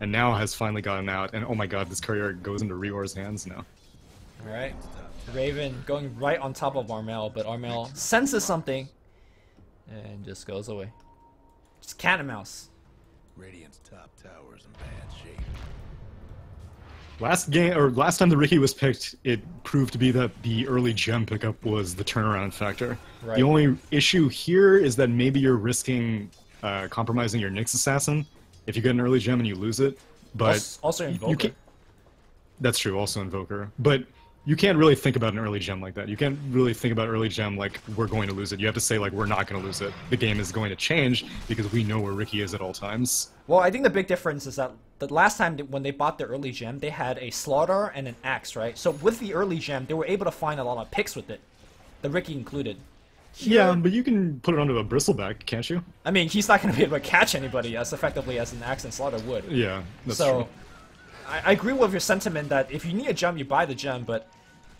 and now has finally gotten out. And oh my God, this courier goes into Reor's hands now. All right, Raven going right on top of Armel, but Armel senses something and just goes away. Just cat and mouse. Radiant's top tower's in bad shape. Last time the Riki was picked, it proved to be that the early gem pickup was the turnaround factor. Right. The only issue here is that maybe you're risking compromising your Nyx Assassin if you get an early gem and you lose it. But also Invoker. That's true, also Invoker. But you can't really think about an early gem like that. You can't really think about early gem like, we're going to lose it. You have to say, like, we're not going to lose it. The game is going to change because we know where Riki is at all times. Well, I think the big difference is that the last time when they bought the early gem, they had a slaughter and an axe, right? So with the early gem, they were able to find a lot of picks with it, the Ricky included. Yeah, but you can put it onto a bristleback, can't you? I mean, he's not going to be able to catch anybody as effectively as an axe and slaughter would. Yeah, that's so, true. I agree with your sentiment that if you need a gem, you buy the gem, but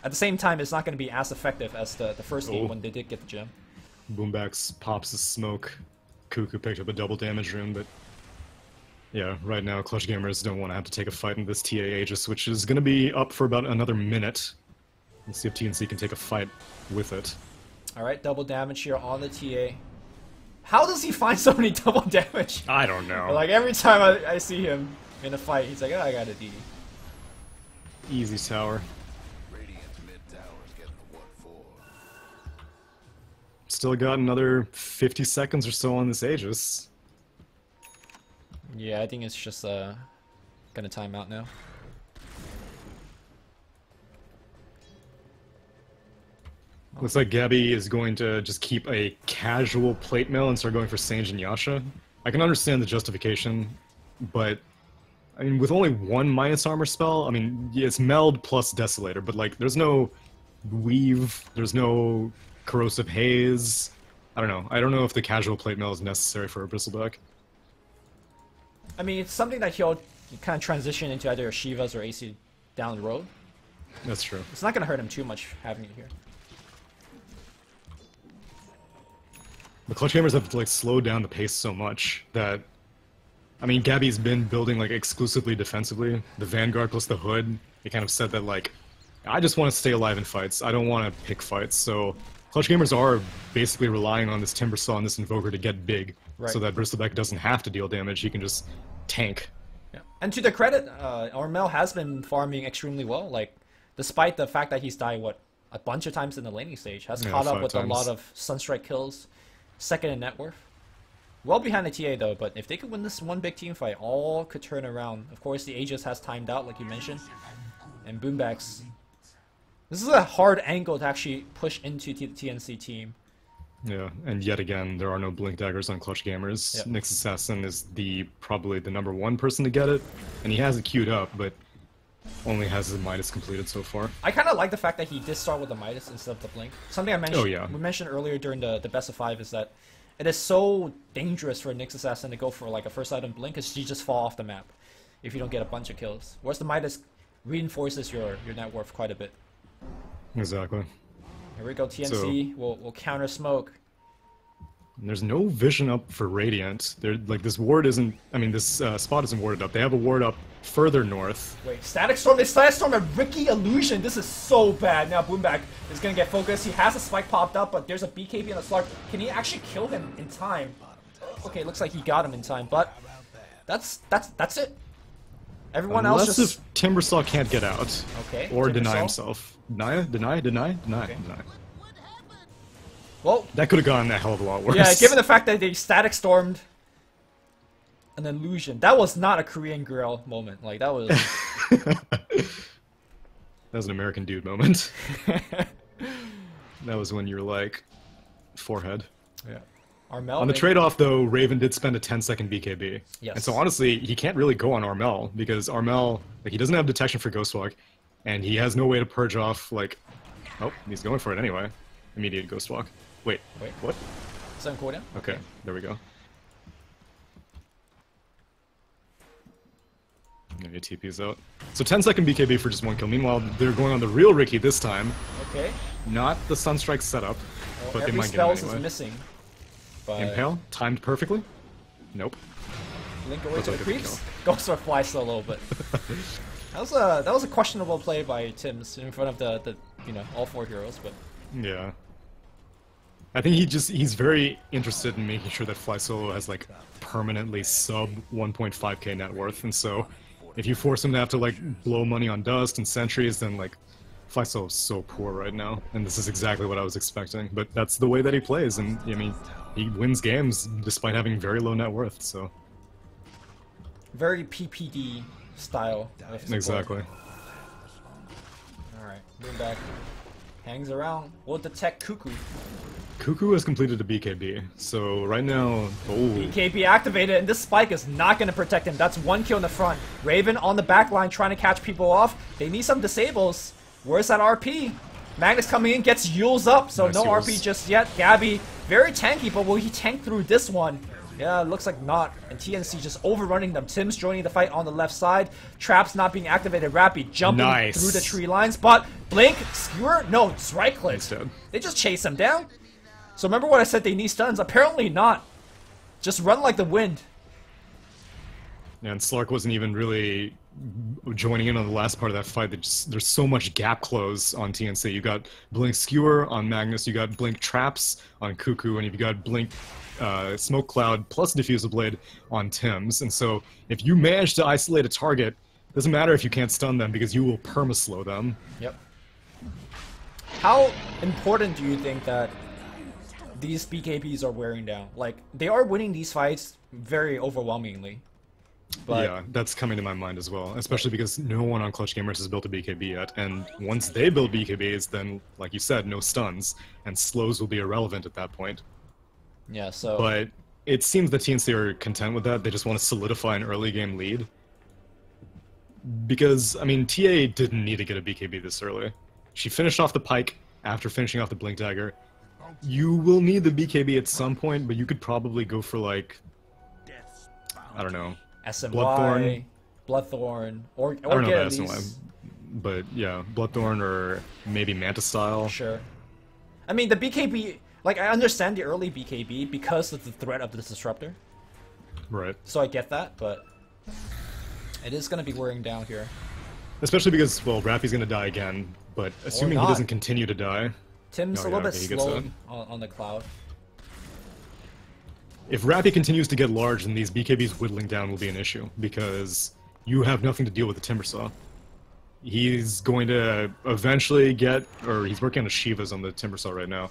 at the same time, it's not going to be as effective as the first game when they did get the gem. Boombax pops the smoke. Cuckoo picked up a double damage rune, but yeah, right now Clutch Gamers don't want to have to take a fight in this TA Aegis, which is going to be up for about another minute. Let's see if TNC can take a fight with it. Alright, double damage here on the TA. How does he find so many double damage? I don't know. Like, every time I see him in a fight, he's like, oh, I got a D. Easy tower. Radiant's mid tower's getting a what for? Still got another 50 seconds or so on this Aegis. Yeah, I think it's just gonna time out now. Looks like Gabby is going to just keep a casual plate mail and start going for Sange and Yasha. I can understand the justification, but I mean, with only one minus armor spell, I mean, yeah, it's Meld plus Desolator, but like, there's no Weave, there's no Corrosive Haze. I don't know. I don't know if the casual plate mail is necessary for a Bristleback. I mean, it's something that he'll kind of transition into either Shivas or AC down the road. That's true. It's not gonna hurt him too much having it here. The Clutch Gamers have like slowed down the pace so much that, I mean, Gabby's been building like exclusively defensively. The Vanguard plus the Hood, they kind of said that like, I just want to stay alive in fights. I don't want to pick fights. So Clutch Gamers are basically relying on this Timbersaw and this Invoker to get big, so that Bristleback doesn't have to deal damage. He can just tank. Yeah. And to their credit, Armel has been farming extremely well. Like, despite the fact that he's died, what, a bunch of times in the laning stage, has caught up with a lot of Sunstrike kills. Second in net worth. Well behind the TA though, but if they could win this one big team fight, all could turn around. Of course, the Aegis has timed out, like you mentioned. And Boombax. This is a hard angle to actually push into the TNC team. Yeah, and yet again, there are no Blink Daggers on Clutch Gamers. Yep. Nyx Assassin is probably the #1 person to get it, and he has it queued up, but only has the Midas completed so far. I kind of like the fact that he did start with the Midas instead of the Blink. Something I mentioned, we mentioned earlier during the best of 5 is that it is so dangerous for Nyx Assassin to go for like a first item Blink, because you just fall off the map if you don't get a bunch of kills. Whereas the Midas reinforces your net worth quite a bit. Exactly. Here we go, TNC will counter smoke. And there's no vision up for Radiant. They're like, this ward isn't, I mean, this spot isn't warded up. They have a ward up further north. Wait, Static Storm? They Static Storm a Ricky Illusion. This is so bad. Now Boomback is gonna get focused. He has a spike popped up, but there's a BKB and a Slark. Can he actually kill him in time? Okay, looks like he got him in time, but that's it. Everyone else just... if Timbersaw can't get out. Okay. Or deny himself. Deny. Well, that could have gone a hell of a lot worse. Yeah, given the fact that they Static Stormed an illusion. That was not a Korean girl moment. Like, that was... That was an American dude moment. That was when you were like, forehead. Yeah. Armel, on the trade-off, though, Raven did spend a 10-second BKB. Yes. And so, honestly, he can't really go on Armel, because Armel, like, he doesn't have detection for Ghostwalk, and he has no way to purge off, like... Oh, he's going for it anyway. Immediate Ghostwalk. Wait, what? Is that cooldown? Okay, there we go. Maybe TP's out. So 10-second BKB for just one kill. Meanwhile, they're going on the real Ricky this time. Okay. Not the Sunstrike setup, well, but they might get it anyway. is missing. But... Impale? Timed perfectly? Nope. Link away to the creeps. Ghostwalk fly solo, but... that was a questionable play by Tims in front of the all 4 heroes, but... Yeah. I think he's very interested in making sure that Fly Solo has like permanently sub 1.5k net worth, and so if you force him to have to like blow money on dust and sentries, then like Fly Solo is so poor right now, and this is exactly what I was expecting. But that's the way that he plays, and I mean, he wins games despite having very low net worth. So very PPD style. Exactly. All right, move back. Hangs around. We'll detect Cuckoo. Cuckoo has completed a BKB, so right now, BKB activated, and this spike is not going to protect him. That's 1 kill in the front. Raven on the back line trying to catch people off. They need some disables. Where's that RP? Magnus coming in, gets Yules up, so nice no Yules. RP just yet. Gabby, very tanky, but will he tank through this one? Yeah, it looks like not. And TNC just overrunning them. Tim's joining the fight on the left side. Traps not being activated. Rappy jumping through the tree lines, but Blink, Skewer, no, it's right click. They just chase him down. So remember what I said, they need stuns? Apparently not. Just run like the wind. And Slark wasn't even really joining in on the last part of that fight. There's so much gap close on TNC. You got Blink Skewer on Magnus, you got Blink Traps on Cuckoo, and you've got Blink Smoke Cloud plus Diffusal Blade on Tim's. And so if you manage to isolate a target, doesn't matter if you can't stun them because you will perma-slow them. Yep. How important do you think that these BKBs are wearing down? Like, they are winning these fights very overwhelmingly. But yeah, that's coming to my mind as well, especially because no one on Clutch Gamers has built a BKB yet, and once they build BKBs, then, like you said, no stuns, and slows will be irrelevant at that point. yeah, so But it seems the TNC are content with that. They just want to solidify an early game lead. Because, I mean, TA didn't need to get a BKB this early. She finished off the Pike after finishing off the Blink Dagger. You will need the BKB at some point, but you could probably go for, like, I don't know, SMY, Bloodthorn, or I don't know get about at SMY, least- but yeah, Bloodthorn or maybe Manta Style. Sure. I mean, the BKB, like, I understand the early BKB because of the threat of the Disruptor. Right. So I get that, but it is going to be wearing down here. Especially because, well, Rappy's gonna die again, but assuming he not. doesn't continue to die, Tim's Oh, a little yeah, bit okay, he gets slow that. on the Cloud. if Rappy continues to get large, then these BKBs whittling down will be an issue, because you have nothing to deal with the Timber Saw. He's going to eventually get, or he's working on the Shivas on the Timber Saw right now,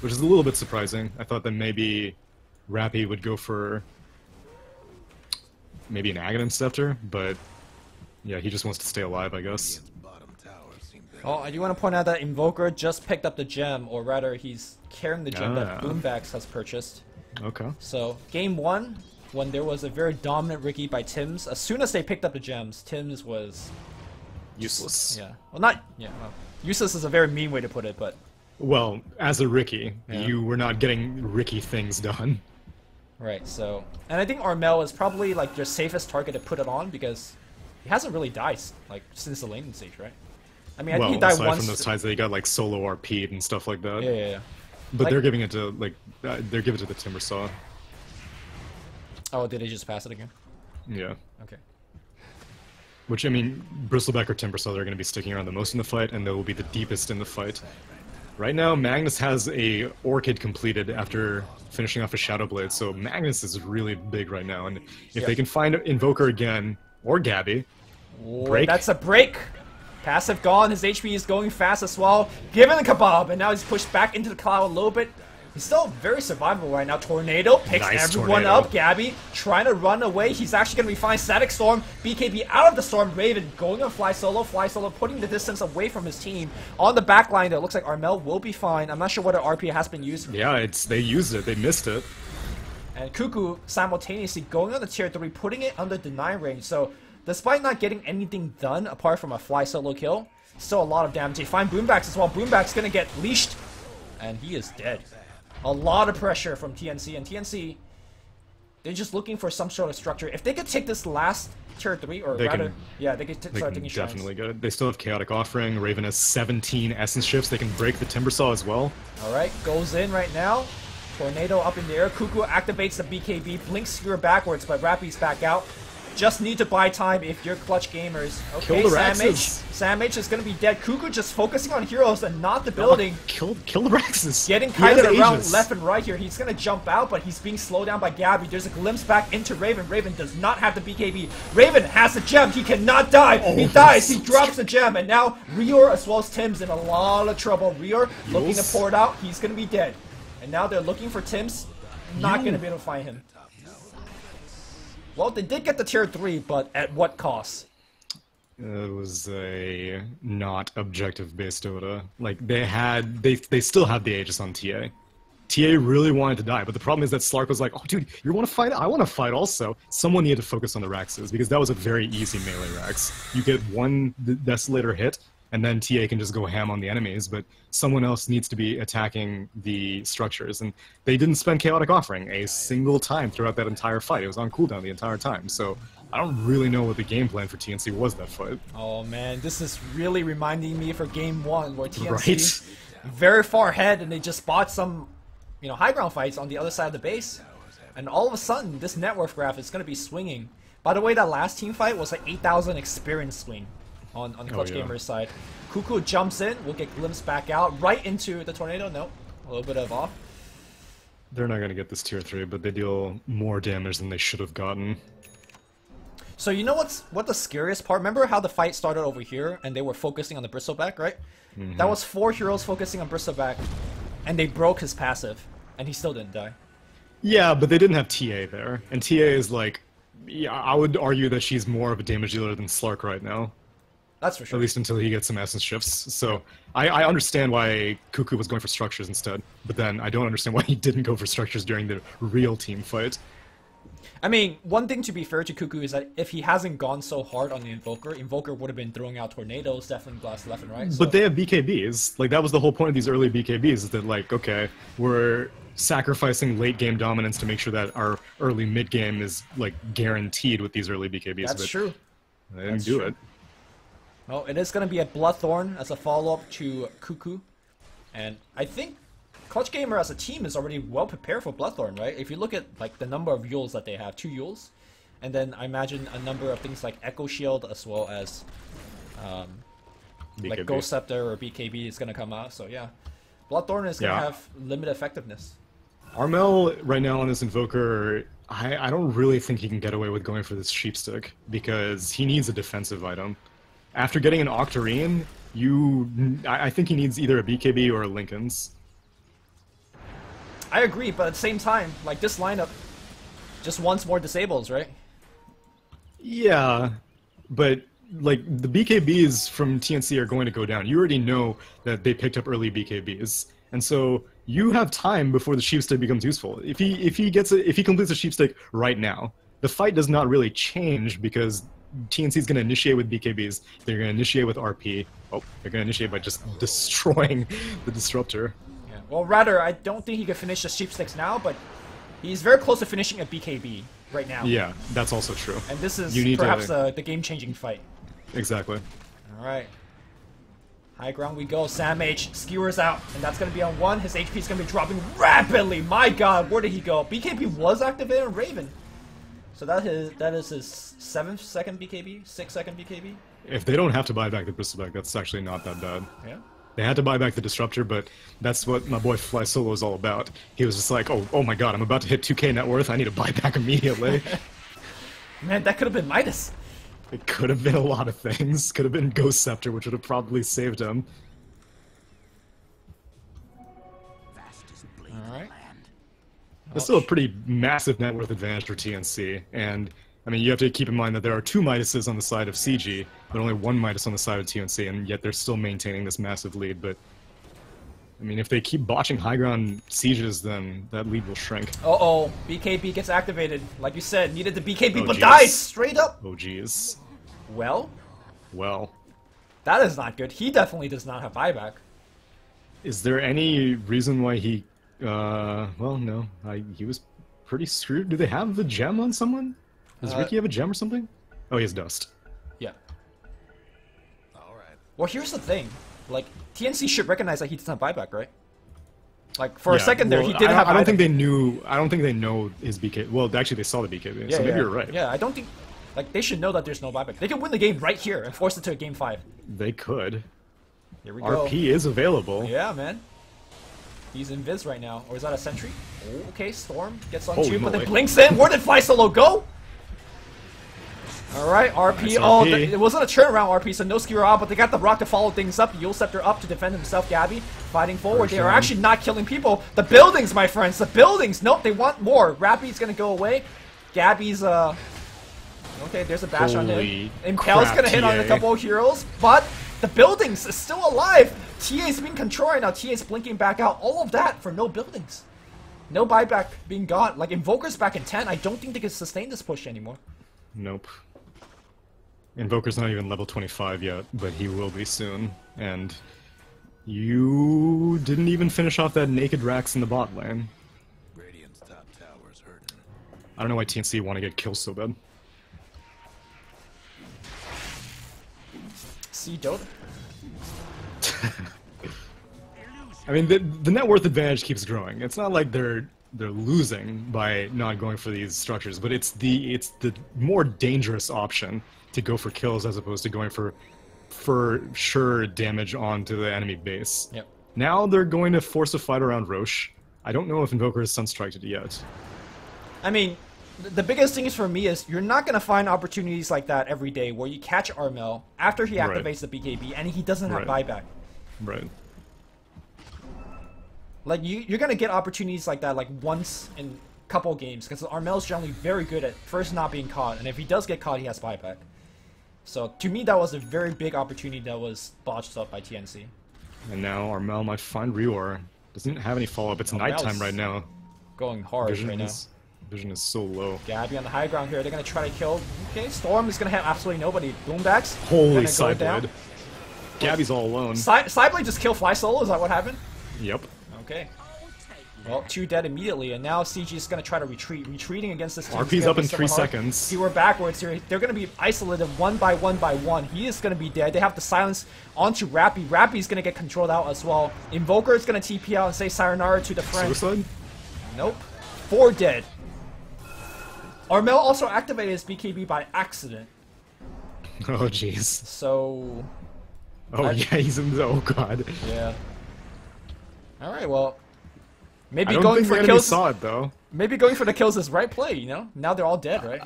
which is a little bit surprising. I thought that maybe Rappy would go for maybe an Aghanim Scepter, but yeah, he just wants to stay alive, I guess. Bottom tower seemed to Oh, I do want to point out that Invoker just picked up the gem, or rather, he's carrying the gem that Ah. Boomvax has purchased. Okay. So, game one, when there was a very dominant Ricky by Tim's, as soon as they picked up the gems, Tim's was... Useless. Yeah. Well, not... Yeah, well, useless is a very mean way to put it, but... Well, as a Ricky, Yeah. you were not getting Ricky things done. Right, so... And I think Armel is probably, like, your safest target to put it on, because he hasn't really died, like, since the laning stage, right? I mean, I Well, think he died aside once... from those times that he got like solo RP'd and stuff like that. Yeah. But Like- they're giving it to like they're giving it to the Timber Saw. Oh, did they just pass it again? Yeah. Okay. Which I mean, Bristleback or Timber Saw are going to be sticking around the most in the fight, and they will be the deepest in the fight. Right now, Magnus has a Orchid completed after finishing off a Shadow Blade, so Magnus is really big right now. And if Yeah. they can find Invoker again or Gabby, Oh, Break. that's a break! Passive gone, his HP is going fast as well. Given the kebab, and now he's pushed back into the cloud a little bit. He's still very survivable right now. Tornado picks Nice everyone tornado. up. Gabby trying to run away. He's actually going to be fine. Static Storm, BKB out of the Storm. Raven going on Fly Solo, putting the distance away from his team. On the back line, though, it looks like Armel will be fine. I'm not sure whether RP has been used. yeah, they used it, they missed it. And Cuckoo simultaneously going on the tier 3, putting it under deny range. So, despite not getting anything done apart from a fly solo kill, still a lot of damage. They find Boombax as well. Boombax gonna get leashed, and he is dead. A lot of pressure from TNC, and TNC, they're just looking for some sort of structure. If they could take this last tier 3, or They rather, can- yeah, they could They start can taking shots. definitely get it. They still have Chaotic Offering. Raven has 17 Essence Shifts. They can break the Timber Saw as well. Alright, goes in right now. Tornado up in the air. Cuckoo activates the BKB. Blinks Skewer backwards, but Rappy's back out. Just need to buy time if you're Clutch Gamers. Okay, Kill the Sam H. Raxes. Sam H is going to be dead. Cuckoo just focusing on heroes and not the building. Kill the Raxes. Getting He has kited around Aegis. left and right here. He's going to jump out, but he's being slowed down by Gabby. There's a glimpse back into Raven. Raven does not have the BKB. Raven has the gem. He cannot die. He dies. He drops the gem. And now Rior as well as Tim's in a lot of trouble. Rior looking to Yules. pour it out. He's going to be dead. And now they're looking for Tim's. Not going to be able to find him. Well, they did get the tier 3, but at what cost? It was a not objective based Dota. Like they still had the Aegis on TA. TA really wanted to die, but the problem is that Slark was like, oh dude, you want to fight? I want to fight also. Someone needed to focus on the Raxes, because that was a very easy melee Rax. You get one Desolator hit, and then TA can just go ham on the enemies, but someone else needs to be attacking the structures, and they didn't spend Chaotic Offering a single time throughout that entire fight. It was on cooldown the entire time, so I don't really know what the game plan for TNC was that fight. Oh man, this is really reminding me for game 1, where TNC Right? very far ahead, and they just bought some, you know, high ground fights on the other side of the base, and all of a sudden this net worth graph is going to be swinging. By the way, that last team fight was an 8,000 experience swing on the Clutch Gamers side. Cuckoo jumps in, will get glimpsed back out, right into the tornado. Nope, a little bit of off. They're not going to get this tier 3, but they deal more damage than they should have gotten. So you know what the scariest part? Remember how the fight started over here, and they were focusing on the Bristleback, right? Mm-hmm. That was 4 heroes focusing on Bristleback, and they broke his passive, and he still didn't die. Yeah, but they didn't have TA there, and TA is like, yeah, I would argue that she's more of a damage dealer than Slark right now. That's for sure. At least until he gets some essence shifts. So I understand why Cuckoo was going for structures instead, but then I don't understand why he didn't go for structures during the real team fight. I mean, one thing to be fair to Cuckoo is that if he hasn't gone so hard on the Invoker would have been throwing out tornadoes, definitely blast left and right. So. But they have BKBs. Like, that was the whole point of these early BKBs, is that, like, okay, we're sacrificing late game dominance to make sure that our early mid game is, like, guaranteed with these early BKBs. That's true. They didn't do it. Well, it is going to be a Bloodthorn as a follow-up to Cuckoo. And I think Clutch Gamer as a team is already well prepared for Bloodthorn, right? If you look at like the number of Yules that they have, 2 Yules, and then I imagine a number of things like Echo Shield as well as like Ghost Scepter or BKB is going to come out. So yeah, Bloodthorn is going to have limited effectiveness. Armel right now on his Invoker, I don't really think he can get away with going for this Sheepstick, because he needs a defensive item. After getting an Octarine, I think he needs either a BKB or a Lincoln's. I agree, but at the same time, like, this lineup just wants more disables, right? Yeah, but like the BKBs from TNC are going to go down. You already know that they picked up early BKBs, and so you have time before the Sheepstick becomes useful. If he completes a Sheepstick right now, the fight does not really change, because TNC is going to initiate with BKBs. They're going to initiate with RP. Oh, they're going to initiate by just destroying the Disruptor. Yeah. Well, rather, I don't think he can finish the Sheepsticks now, but he's very close to finishing a BKB right now. Yeah, that's also true. And this is perhaps the game-changing fight. Exactly. Alright. High ground we go. Sam H skewers out, and that's going to be on 1. His HP is going to be dropping rapidly. My god, where did he go? BKB was activated on Raven. So that is his 7th second BKB? 6th second BKB? If they don't have to buy back the Bristleback, that's actually not that bad. Yeah. They had to buy back the Disruptor, but that's what my boy Fly Solo was all about. He was just like, oh my god, I'm about to hit 2k net worth, I need to buy back immediately. Man, that could have been Midas. It could have been a lot of things. Could have been Ghost Scepter, which would have probably saved him. Alright. That's still a pretty massive net worth advantage for TNC, and I mean, you have to keep in mind that there are 2 Midases on the side of CG, but only 1 Midas on the side of TNC, and yet they're still maintaining this massive lead. But I mean, if they keep botching high ground sieges, then that lead will shrink. Uh-oh, BKB gets activated. Like you said, needed the BKB, but geez. dies straight up. Oh, jeez. Well, that is not good. He definitely does not have buyback. Is there any reason why he... well, no. He was pretty screwed. Do they have the gem on someone? Does Ricky have a gem or something? Oh, he has dust. Yeah. Alright. Well, here's the thing. Like, TNC should recognize that he doesn't have buyback, right? Like, for a second there, he did have I don't think they knew... I don't think they know his BK... Well, actually, they saw the BKB, so maybe you're right. Yeah, I don't think... Like, they should know that there's no buyback. They can win the game right here and force it to a game 5. They could. Here we go. RP is available. Yeah, man. He's in Viz right now. Or is that a sentry? Oh, okay, Storm gets on Holy 2, but moly. then blinks in. Where did Fly Solo go? Alright, RP. Nice Oh, RP. it wasn't a turnaround RP, so no skewer out, but they got the rock to follow things up. Yule Scepter up to defend himself. Gabby fighting forward. They are actually not killing people. The buildings, my friends, the buildings. Nope, they want more. Rappy's gonna go away. Gabby's, okay, there's a bash on him. Impel's gonna hit on a couple of heroes, but the buildings is still alive. TA's being controlled right now. TA's blinking back out. All of that for no buildings. No buyback being gone. Like, Invoker's back in 10. I don't think they can sustain this push anymore. Nope. Invoker's not even level 25 yet, but he will be soon. And you didn't even finish off that naked Rax in the bot lane. Radiant's top tower's hurting. I don't know why TNC want to get kills so bad. See Dota? I mean, the net worth advantage keeps growing. It's not like they're losing by not going for these structures, but it's the more dangerous option to go for kills as opposed to going for sure damage onto the enemy base. Yep. Now they're going to force a fight around Roche. I don't know if Invoker has Sunstriked it yet. I mean, the biggest thing is for me is you're not going to find opportunities like that every day where you catch Armel after he activates the BKB and he doesn't have buyback. Right. Like, you're going to get opportunities like that like once in a couple games because Armel's generally very good at first not being caught, and if he does get caught, he has buyback. So, to me, that was a very big opportunity that was botched up by TNC. And now Armel might find Reor. Doesn't have any follow-up. It's nighttime right now. Going hard right now. Vision is so low. Gabby on the high ground here. They're going to try to kill. Okay, Storm is going to have absolutely nobody. Boombacks. Holy Sideblade. Gabby's all alone. Sideblade just killed Fly Solo? Is that what happened? Yep. Okay. Well, 2 dead immediately, and now CG is going to try to retreat. Retreating against this team. RP's up in 3 seconds. See, we're backwards here. They're going to be isolated one by one. He is going to be dead. They have to silence onto Rappy. Rappy's going to get controlled out as well. Invoker is going to TP out and say sayonara to the friend. Suicide? Nope. 4 dead. Armel also activated his BKB by accident. Oh, jeez. So... Oh, yeah, he's in the... Oh, God. Yeah. Alright, well... Maybe I don't going think for the enemy kills... saw it, though. Maybe going for the kills is right play, you know? Now they're all dead, right?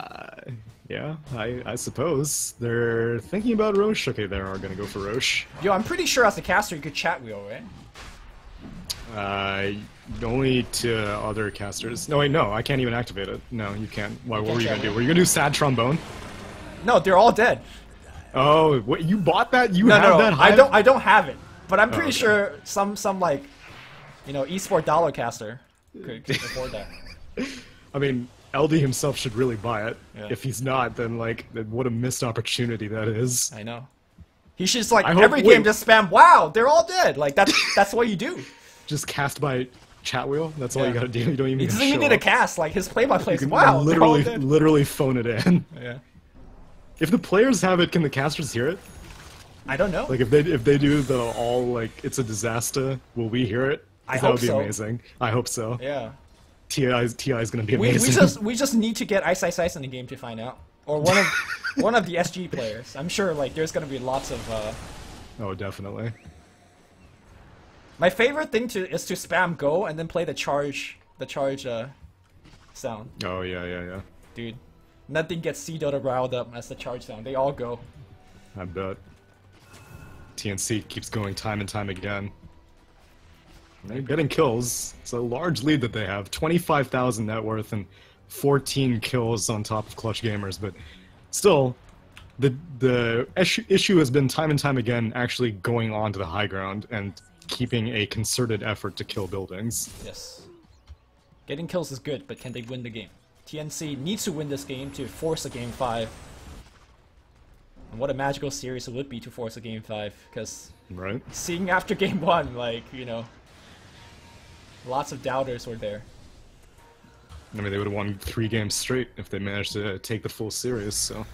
Yeah, I suppose. They're thinking about Roche. Okay, they are gonna go for Roche. Yo, I'm pretty sure as a caster you could chat wheel, right? Only to other casters. No, wait, no, I can't even activate it. No, you can't. What were you gonna do? Were you gonna do Sad Trombone? No, they're all dead. Oh, what, you bought that? You have No, that high? I don't have it. But I'm pretty sure some like, you know, esport dollar caster could afford that. I mean, LD himself should really buy it. Yeah. If he's not, then like, what a missed opportunity that is. I know. He should just like every game just spam, wow, they're all dead. Like that's what you do. Just cast by chat wheel. That's all you gotta do. You don't even. He doesn't even need a cast. Like his play-by-play is wow. Literally phone it in. Yeah. If the players have it, can the casters hear it? I don't know. Like if they do the all like it's a disaster, will we hear it? I hope that would be so. Amazing. I hope so. Yeah. TI is gonna be amazing. We just need to get Ice in the game to find out, or one of the SG players. I'm sure like there's gonna be lots of. Oh, definitely. My favorite thing is to spam go and then play the charge sound. Oh yeah. Dude, nothing gets C Dota riled up as the charge sound. They all go. I bet. TNC keeps going time and time again. They're getting kills. It's a large lead that they have. 25,000 net worth and 14 kills on top of Clutch Gamers, but still, the issue has been time and time again actually going on to the high ground and keeping a concerted effort to kill buildings. Yes. Getting kills is good, but can they win the game? TNC needs to win this game to force a game 5. And what a magical series it would be to force a game 5, because right? Seeing after game 1, like, you know, lots of doubters were there. I mean, they would have won 3 games straight if they managed to take the full series, so...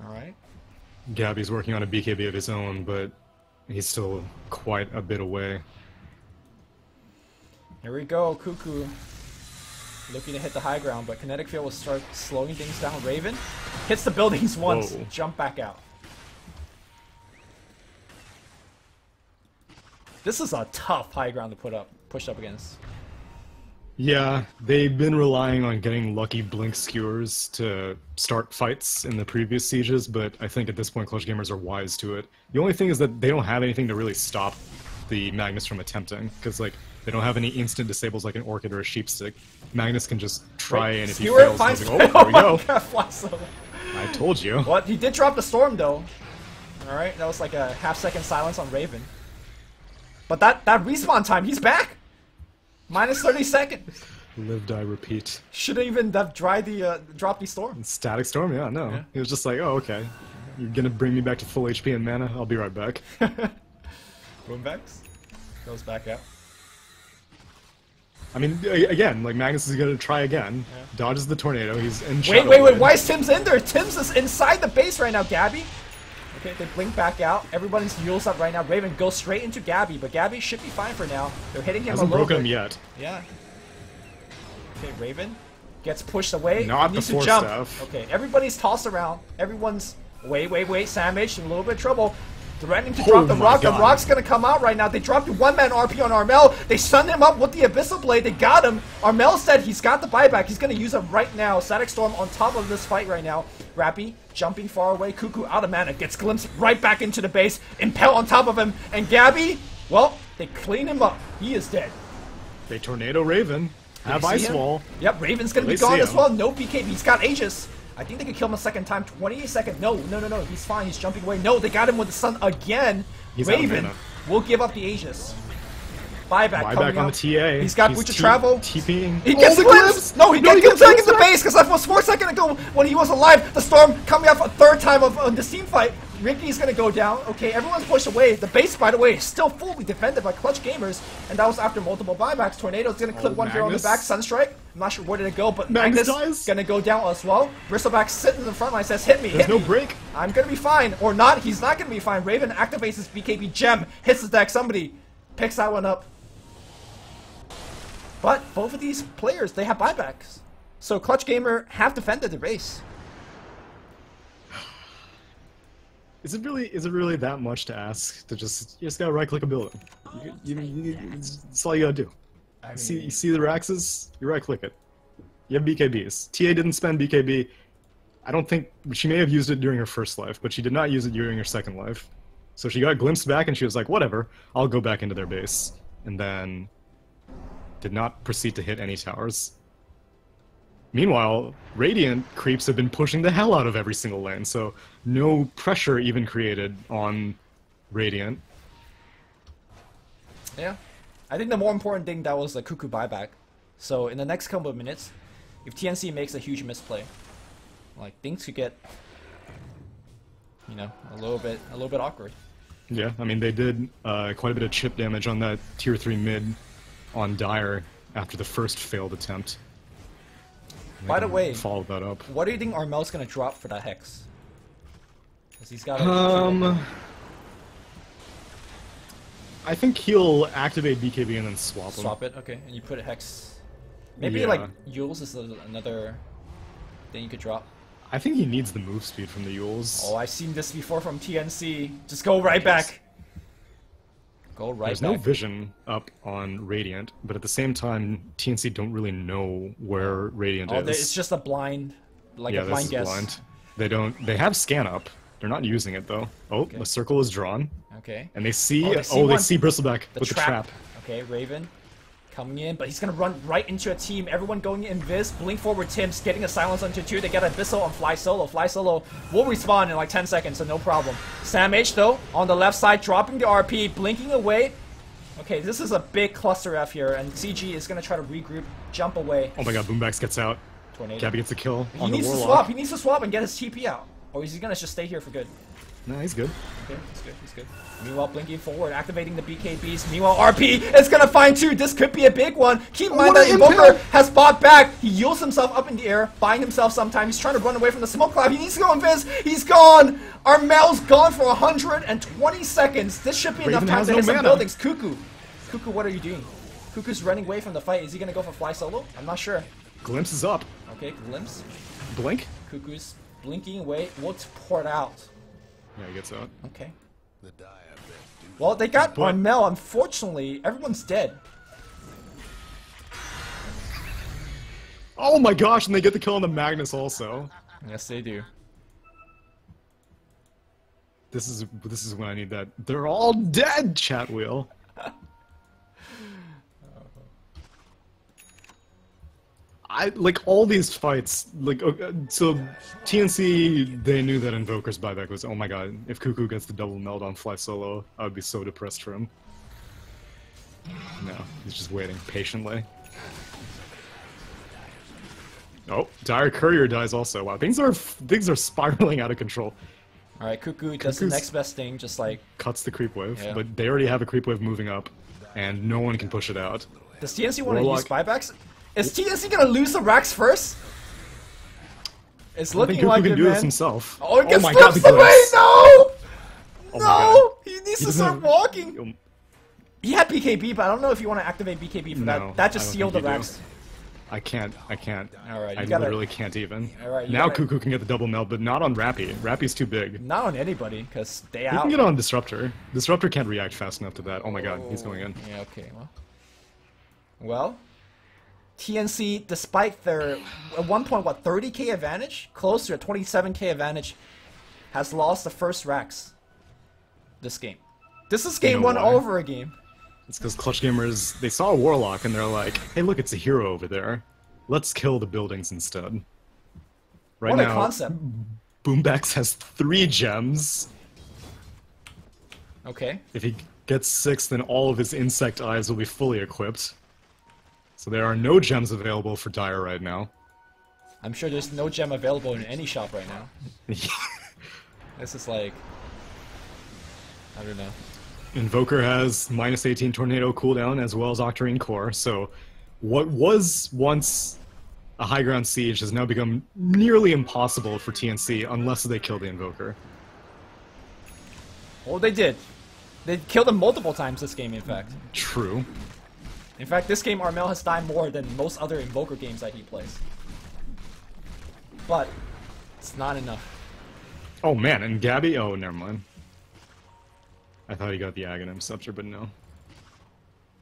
Alright. Gabby's working on a BKB of his own, but he's still quite a bit away. Here we go, Cuckoo. Looking to hit the high ground, but Kinetic Field will start slowing things down. Raven hits the buildings once, jump back out. This is a tough high ground to push up against. Yeah, they've been relying on getting lucky blink skewers to start fights in the previous sieges, but I think at this point Clutch Gamers are wise to it. The only thing is that they don't have anything to really stop the Magnus from attempting, because like they don't have any instant disables like an Orchid or a Sheepstick. Magnus can just try, and if he fails, he's like, oh, there we go. I told you. What? He did drop the Storm though. Alright, that was like a half-second silence on Raven. But that respawn time, he's back! Minus 30 seconds. Live, die, repeat. Shouldn't even have dropped the storm. Static storm? Yeah, no. Yeah. He was just like, oh, okay. You're gonna bring me back to full HP and mana? I'll be right back. Boomvex goes back out. I mean, again, like, Magnus is gonna try again. Yeah. Dodges the tornado, he's in Wait, shadow wait, mode. why is Tim's in there? Tim's is inside the base right now, Gabby. Okay, they blink back out. Everyone's heals up right now. Raven goes straight into Gabby, but Gabby should be fine for now. They're hitting him Hasn't a little broken bit. him yet. Yeah. Okay, Raven gets pushed away. Not He needs the to force jump. staff. Okay, everybody's tossed around. Everyone's wait. Savage in a little bit of trouble. Threatening to drop the my rock. God. The rock's gonna come out right now. They dropped a one-man RP on Armel. They stunned him up with the Abyssal Blade. They got him. Armel said he's got the buyback. He's gonna use it right now. Static Storm on top of this fight right now. Rappy jumping far away. Cuckoo out of mana. Gets glimpsed right back into the base. Impel on top of him. And Gabby, well, they clean him up. He is dead. They tornado Raven. Have You see Ice him? Wall. Yep, Raven's gonna They be gone see as him. well. No BKB. He's got Aegis. I think they could kill him a second time. 28 seconds. No. He's fine. He's jumping away. No, they got him with the sun again. He's out of Raven mana. will give up the Aegis. Buyback coming Buyback on up. the TA. He's got Boots of Travel. TPing. He gets the glimpsed! No, he gets gets back into the glimpsed. base because that was 4 seconds ago when he was alive. The storm coming up a third time of this team fight. Ricky's gonna go down. Okay, everyone's pushed away. The base, by the way, is still fully defended by Clutch Gamers, and that was after multiple buybacks. Tornado's gonna clip one hero on the Magnus. back. Sunstrike. I'm not sure where did it go, but Magnus Magnus dies. gonna go down as well. Bristleback sitting in the front line, says, "Hit me, There's hit no me." break. I'm gonna be fine, or not. He's not gonna be fine. Raven activates his BKB gem, hits his deck. Somebody picks that one up. But both of these players, they have buybacks. So Clutch Gamer have defended the race. Is it really that much to ask to you just gotta right click a building? That's all you gotta do. I mean, You see the Raxes? You right click it. You have BKBs. TA didn't spend BKB. I don't think she may have used it during her first life, but she did not use it during her second life. So she got glimpsed back and she was like, whatever, I'll go back into their base. And then did not proceed to hit any towers. Meanwhile, Radiant creeps have been pushing the hell out of every single lane, so no pressure even created on Radiant. yeah. I think the more important thing that was the Cuckoo buyback. So in the next couple of minutes, if TNC makes a huge misplay, like things could get, you know, a little bit awkward. Yeah, I mean they did quite a bit of chip damage on that tier 3 mid on Dire after the first failed attempt. By the way, follow that up. what do you think Armel's gonna drop for that Hex? Because he's got I think he'll activate BKB and then swap him. swap it, okay, and you put a Hex. Maybe Yeah. like Yules is another thing you could drop. I think he needs the move speed from the Yules. Oh, I've seen this before from TNC. Just go right back. Go right There's back. no vision up on Radiant, but at the same time, TNC don't really know where Radiant is. It's just a blind, like Yeah, a this blind is guess. blind. They have scan up. They're not using it though. Oh, Okay. the circle is drawn, Okay. and they see. Oh, Oh, they they see see, one. Bristleback with the trap. Okay, Raven coming in, but he's gonna run right into a team. Everyone going in Viz. Blink forward Tim's getting a silence onto 2. They get Abyssal on Fly Solo. Fly Solo will respawn in like 10 seconds, so no problem. Sam H though, on the left side, dropping the RP, blinking away. Okay, this is a big cluster F here, and CG is gonna try to regroup, jump away. Oh my God, Boombax gets out. Tornado. Gabby gets a kill He on the needs to Warlock. swap. He needs to swap and get his TP out. Or is he gonna just stay here for good? No, he's good. Okay, he's good, he's good. Meanwhile, blinking forward, activating the BKBs. Meanwhile, RP is gonna find 2. This could be a big one. Keep in mind What that an Invoker impact! has bought back. He yields himself up in the air, buying himself some time. He's trying to run away from the smoke cloud. He needs to go invis. He's gone. Armel's gone for 120 seconds. This should be enough Raven time has to no hit some mana. buildings. Cuckoo, what are you doing? Cuckoo's running away from the fight. Is he gonna go for Fly Solo? I'm not sure. Glimpse is up. Okay, glimpse. Blink. Cuckoo's blinking away. What's poured out? Yeah, he gets out. Okay. The die I bet do Well, they got But- Armel. Unfortunately, everyone's dead. Oh my gosh, and they get the kill on the Magnus also. Yes, they do. This is when I need that. They're all dead, chat wheel. I like all these fights. Like, so TNC, they knew that Invoker's buyback was. Oh my god, if Cuckoo gets the double meld on Fly Solo, I would be so depressed for him. No, he's just waiting patiently. Oh, Dire Courier dies also. Wow, things are spiraling out of control. All right, Cuckoo does the next best thing, just like Cuts the creep wave, Yeah. but they already have a creep wave moving up, and no one can push it out. does TNC want to Warlock. use buybacks? Is TNC gonna lose the racks first? It's I looking think Cuckoo like can it, do man. this himself. Oh, it gets my god, flipped the away! glimpse. No! Oh my No! god. He needs He to doesn't start have- walking. He had BKB, but I don't know if you want to activate BKB for No, that. That just I don't sealed the think you do. racks. I can't. Alright, I you gotta... literally can't even. Alright, you now gotta- Cuckoo can get the double melt, but not on Rappy. Rappy's too big. Not on anybody, because they He out. can get on Disruptor. Disruptor can't react fast enough to that. Oh my god, he's going in. Yeah, okay, well, TNC, despite their, at one point, what, 30k advantage? Close to a 27k advantage, has lost the first racks this game. This is game know one why? over again. It's because Clutch Gamers, they saw a Warlock and they're like, hey look, it's a hero over there. Let's kill the buildings instead. Right What now, a concept. Boombax has 3 gems. Okay. If he gets 6, then all of his insect eyes will be fully equipped. So there are no gems available for Dire right now. I'm sure there's no gem available in any shop right now. This is like... I don't know. Invoker has -18 Tornado cooldown as well as Octarine Core, so what was once a high ground siege has now become nearly impossible for TNC unless they kill the Invoker. Oh, they did. They killed him multiple times this game, in fact. True. In fact, this game Armel has died more than most other Invoker games that he plays. But, it's not enough. Oh man, and Gabby? Oh, never mind. I thought he got the Aghanim Scepter, but no.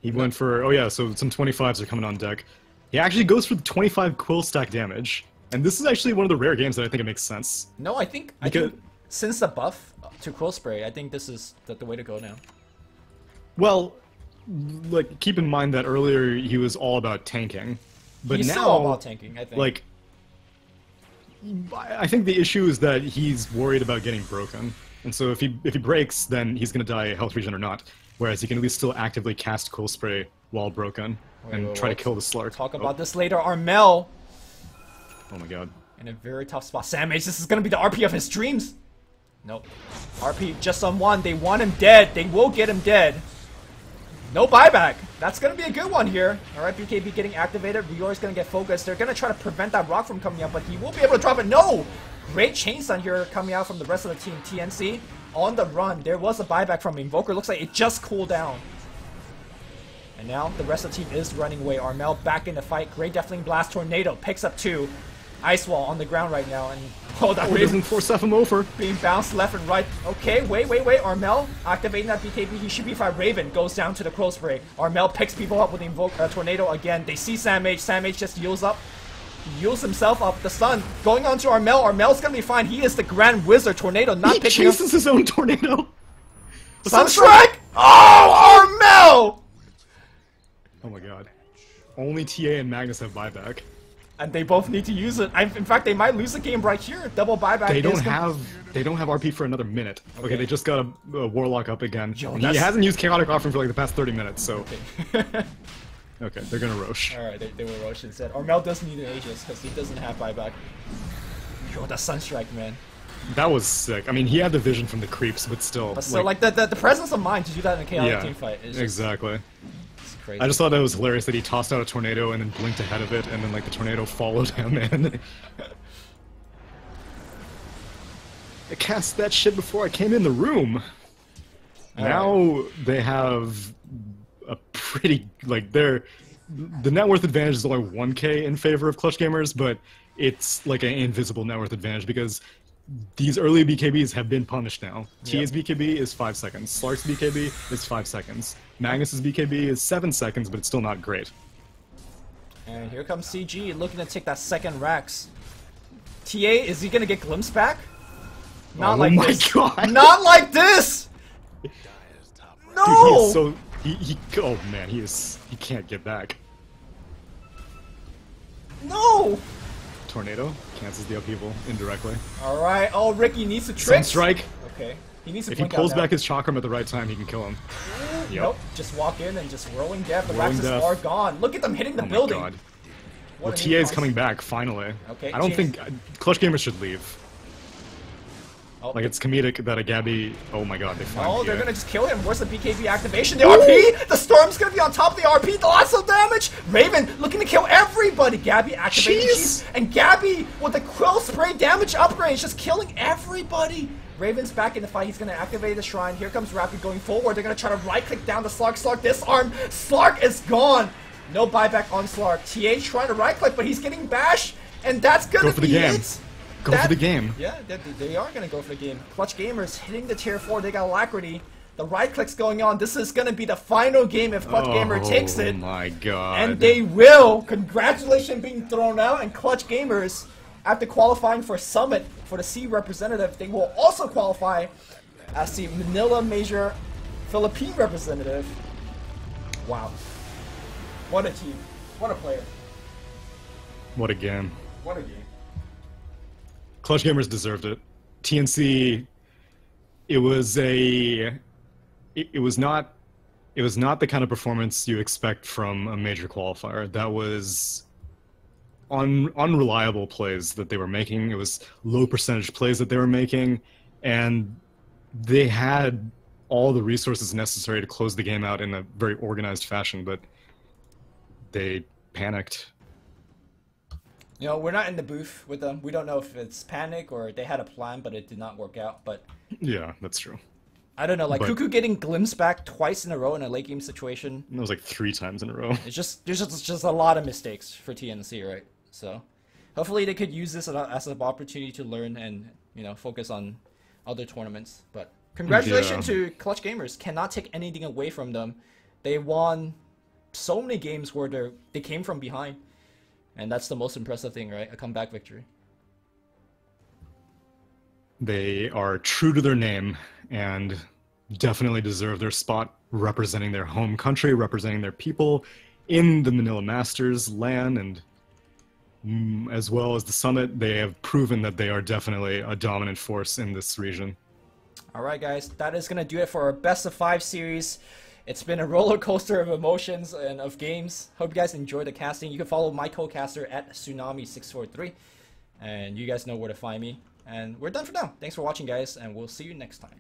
He went for, oh yeah, so some 25s are coming on deck. He actually goes for the 25 quill stack damage. And this is actually one of the rare games that I think it makes sense. No, I think since the buff to Quill Spray, I think this is the way to go now. Well, like, keep in mind that earlier he was all about tanking. But He's now, still all about tanking, I think. like, I think the issue is that he's worried about getting broken. And so if he breaks, then he's going to die health regen or not. Whereas he can at least still actively cast Cool Spray while broken and try to kill the Slark. Talk about this later. Armel Oh my god. in a very tough spot. Sam H, this is going to be the RP of his dreams. Nope. RP just on one. They want him dead. They will get him dead. No buyback. That's going to be a good one here. Alright, BKB getting activated. Rior's going to get focused. They're going to try to prevent that rock from coming out, but he will be able to drop it. No! Great chain stun here coming out from the rest of the team. TNC on the run. There was a buyback from Invoker. Looks like it just cooled down. And now the rest of the team is running away. Armel back in the fight. Great Deathling Blast. Tornado picks up 2. Ice Wall on the ground right now. And oh, that He doesn't force F him over. being bounced left and right. Okay, wait. Armel activating that BKB. He should be fine. Raven goes down to the Crow Spray. Armel picks people up with the Tornado again. They see Sam H. Sam H just heals up. He heals himself up. The stun going on to Armel. Armel's gonna be fine. He is the Grand Wizard. Tornado not He picking up. chases his own tornado. Sunstrike! Oh, Armel! Oh my god. Only TA and Magnus have buyback. And they both need to use it. In fact, they might lose the game right here. Double buyback. They is don't gonna- have RP for another minute. Okay, they just got a Warlock up again. Yo, And he that's- hasn't used Chaotic Offering for like the past 30 minutes, so... Okay. Okay, they're gonna Rosh. Alright, they were Roche instead. Armel does need an Aegis because he doesn't have buyback. Yo, that Sunstrike, man. That was sick. I mean, he had the vision from the creeps, but still... But still, like, the presence of mind to do that in a chaotic yeah, team fight is just exactly. it's crazy. I just thought that was hilarious that he tossed out a tornado and then blinked ahead of it, and then like the tornado followed him and... I cast that shit before I came in the room! Now they have a pretty, like, the net worth advantage is only 1k in favor of Clutch Gamers, but it's like an invisible net worth advantage because these early BKBs have been punished now. TA's BKB is 5 seconds, Slark's BKB is 5 seconds, Magnus's BKB is 7 seconds, but it's still not great. And here comes CG looking to take that second Rax. TA, is he gonna get Glimpse back? Not Oh like my this. god! Not like this! No! Dude, he is so... oh man, he can't get back. No! Tornado cancels the upheaval indirectly. Alright, oh, Ricky needs to trick. Sunstrike. Okay. He needs to If he blink out pulls now. back his chakram at the right time, he can kill him. Yep. Nope, just walk in and just rolling death. The Rolling Raxus death. are gone. Look at them hitting the Oh my building. god. What Well, a TA neat is coming back, finally. Okay, I don't TA's think... Clutch Gamers should leave. Oh, Like, it's comedic that a Gabby... Oh my god, they find oh, they're TA. gonna just kill him. Where's the BKB activation? The RP! The Storm's gonna be on top of the RP. Lots of damage. Raven looking to kill everybody. Gabby activating Jeez. Cheese. And Gabby with the Quill Spray damage upgrade. Just killing everybody. Raven's back in the fight. He's gonna activate the Shrine. Here comes Rapid going forward. They're gonna try to right-click down the Slark. Slark disarmed. Slark is gone. No buyback on Slark. TA trying to right-click, but he's getting bashed. And that's gonna Go for the be game. it. Go for the game. Yeah, they are going to go for the game. Clutch Gamers hitting the tier 4. They got alacrity. The right click's going on. This is going to be the final game if Clutch Gamer takes it. Oh my god. And they will. Congratulations being thrown out. And Clutch Gamers, after qualifying for Summit for the C representative, they will also qualify as the Manila Major Philippine representative. Wow. What a team. What a player. What a game. What a game. Clutch Gamers deserved it. TNC, it was not the kind of performance you expect from a major qualifier. That was unreliable plays that they were making. It was low percentage plays that they were making, and they had all the resources necessary to close the game out in a very organized fashion, but they panicked. You know, we're not in the booth with them. We don't know if it's panic or they had a plan, but it did not work out. But Yeah, that's true. I don't know, like But- Cuckoo getting glimpsed back twice in a row in a late game situation. That was like 3 times in a row. It's just there's just a lot of mistakes for TNC, right? So hopefully they could use this as an opportunity to learn and focus on other tournaments. But congratulations to Clutch Gamers. Cannot take anything away from them. They won so many games where they came from behind. And that's the most impressive thing, right? A comeback victory. They are true to their name and definitely deserve their spot representing their home country, representing their people in the Manila Masters LAN, and as well as the Summit. They have proven that they are definitely a dominant force in this region. Alright guys, that is going to do it for our best of 5 series. It's been a roller coaster of emotions and of games. Hope you guys enjoyed the casting. You can follow my co-caster at Tsunami643. And you guys know where to find me. And we're done for now. Thanks for watching guys, and we'll see you next time.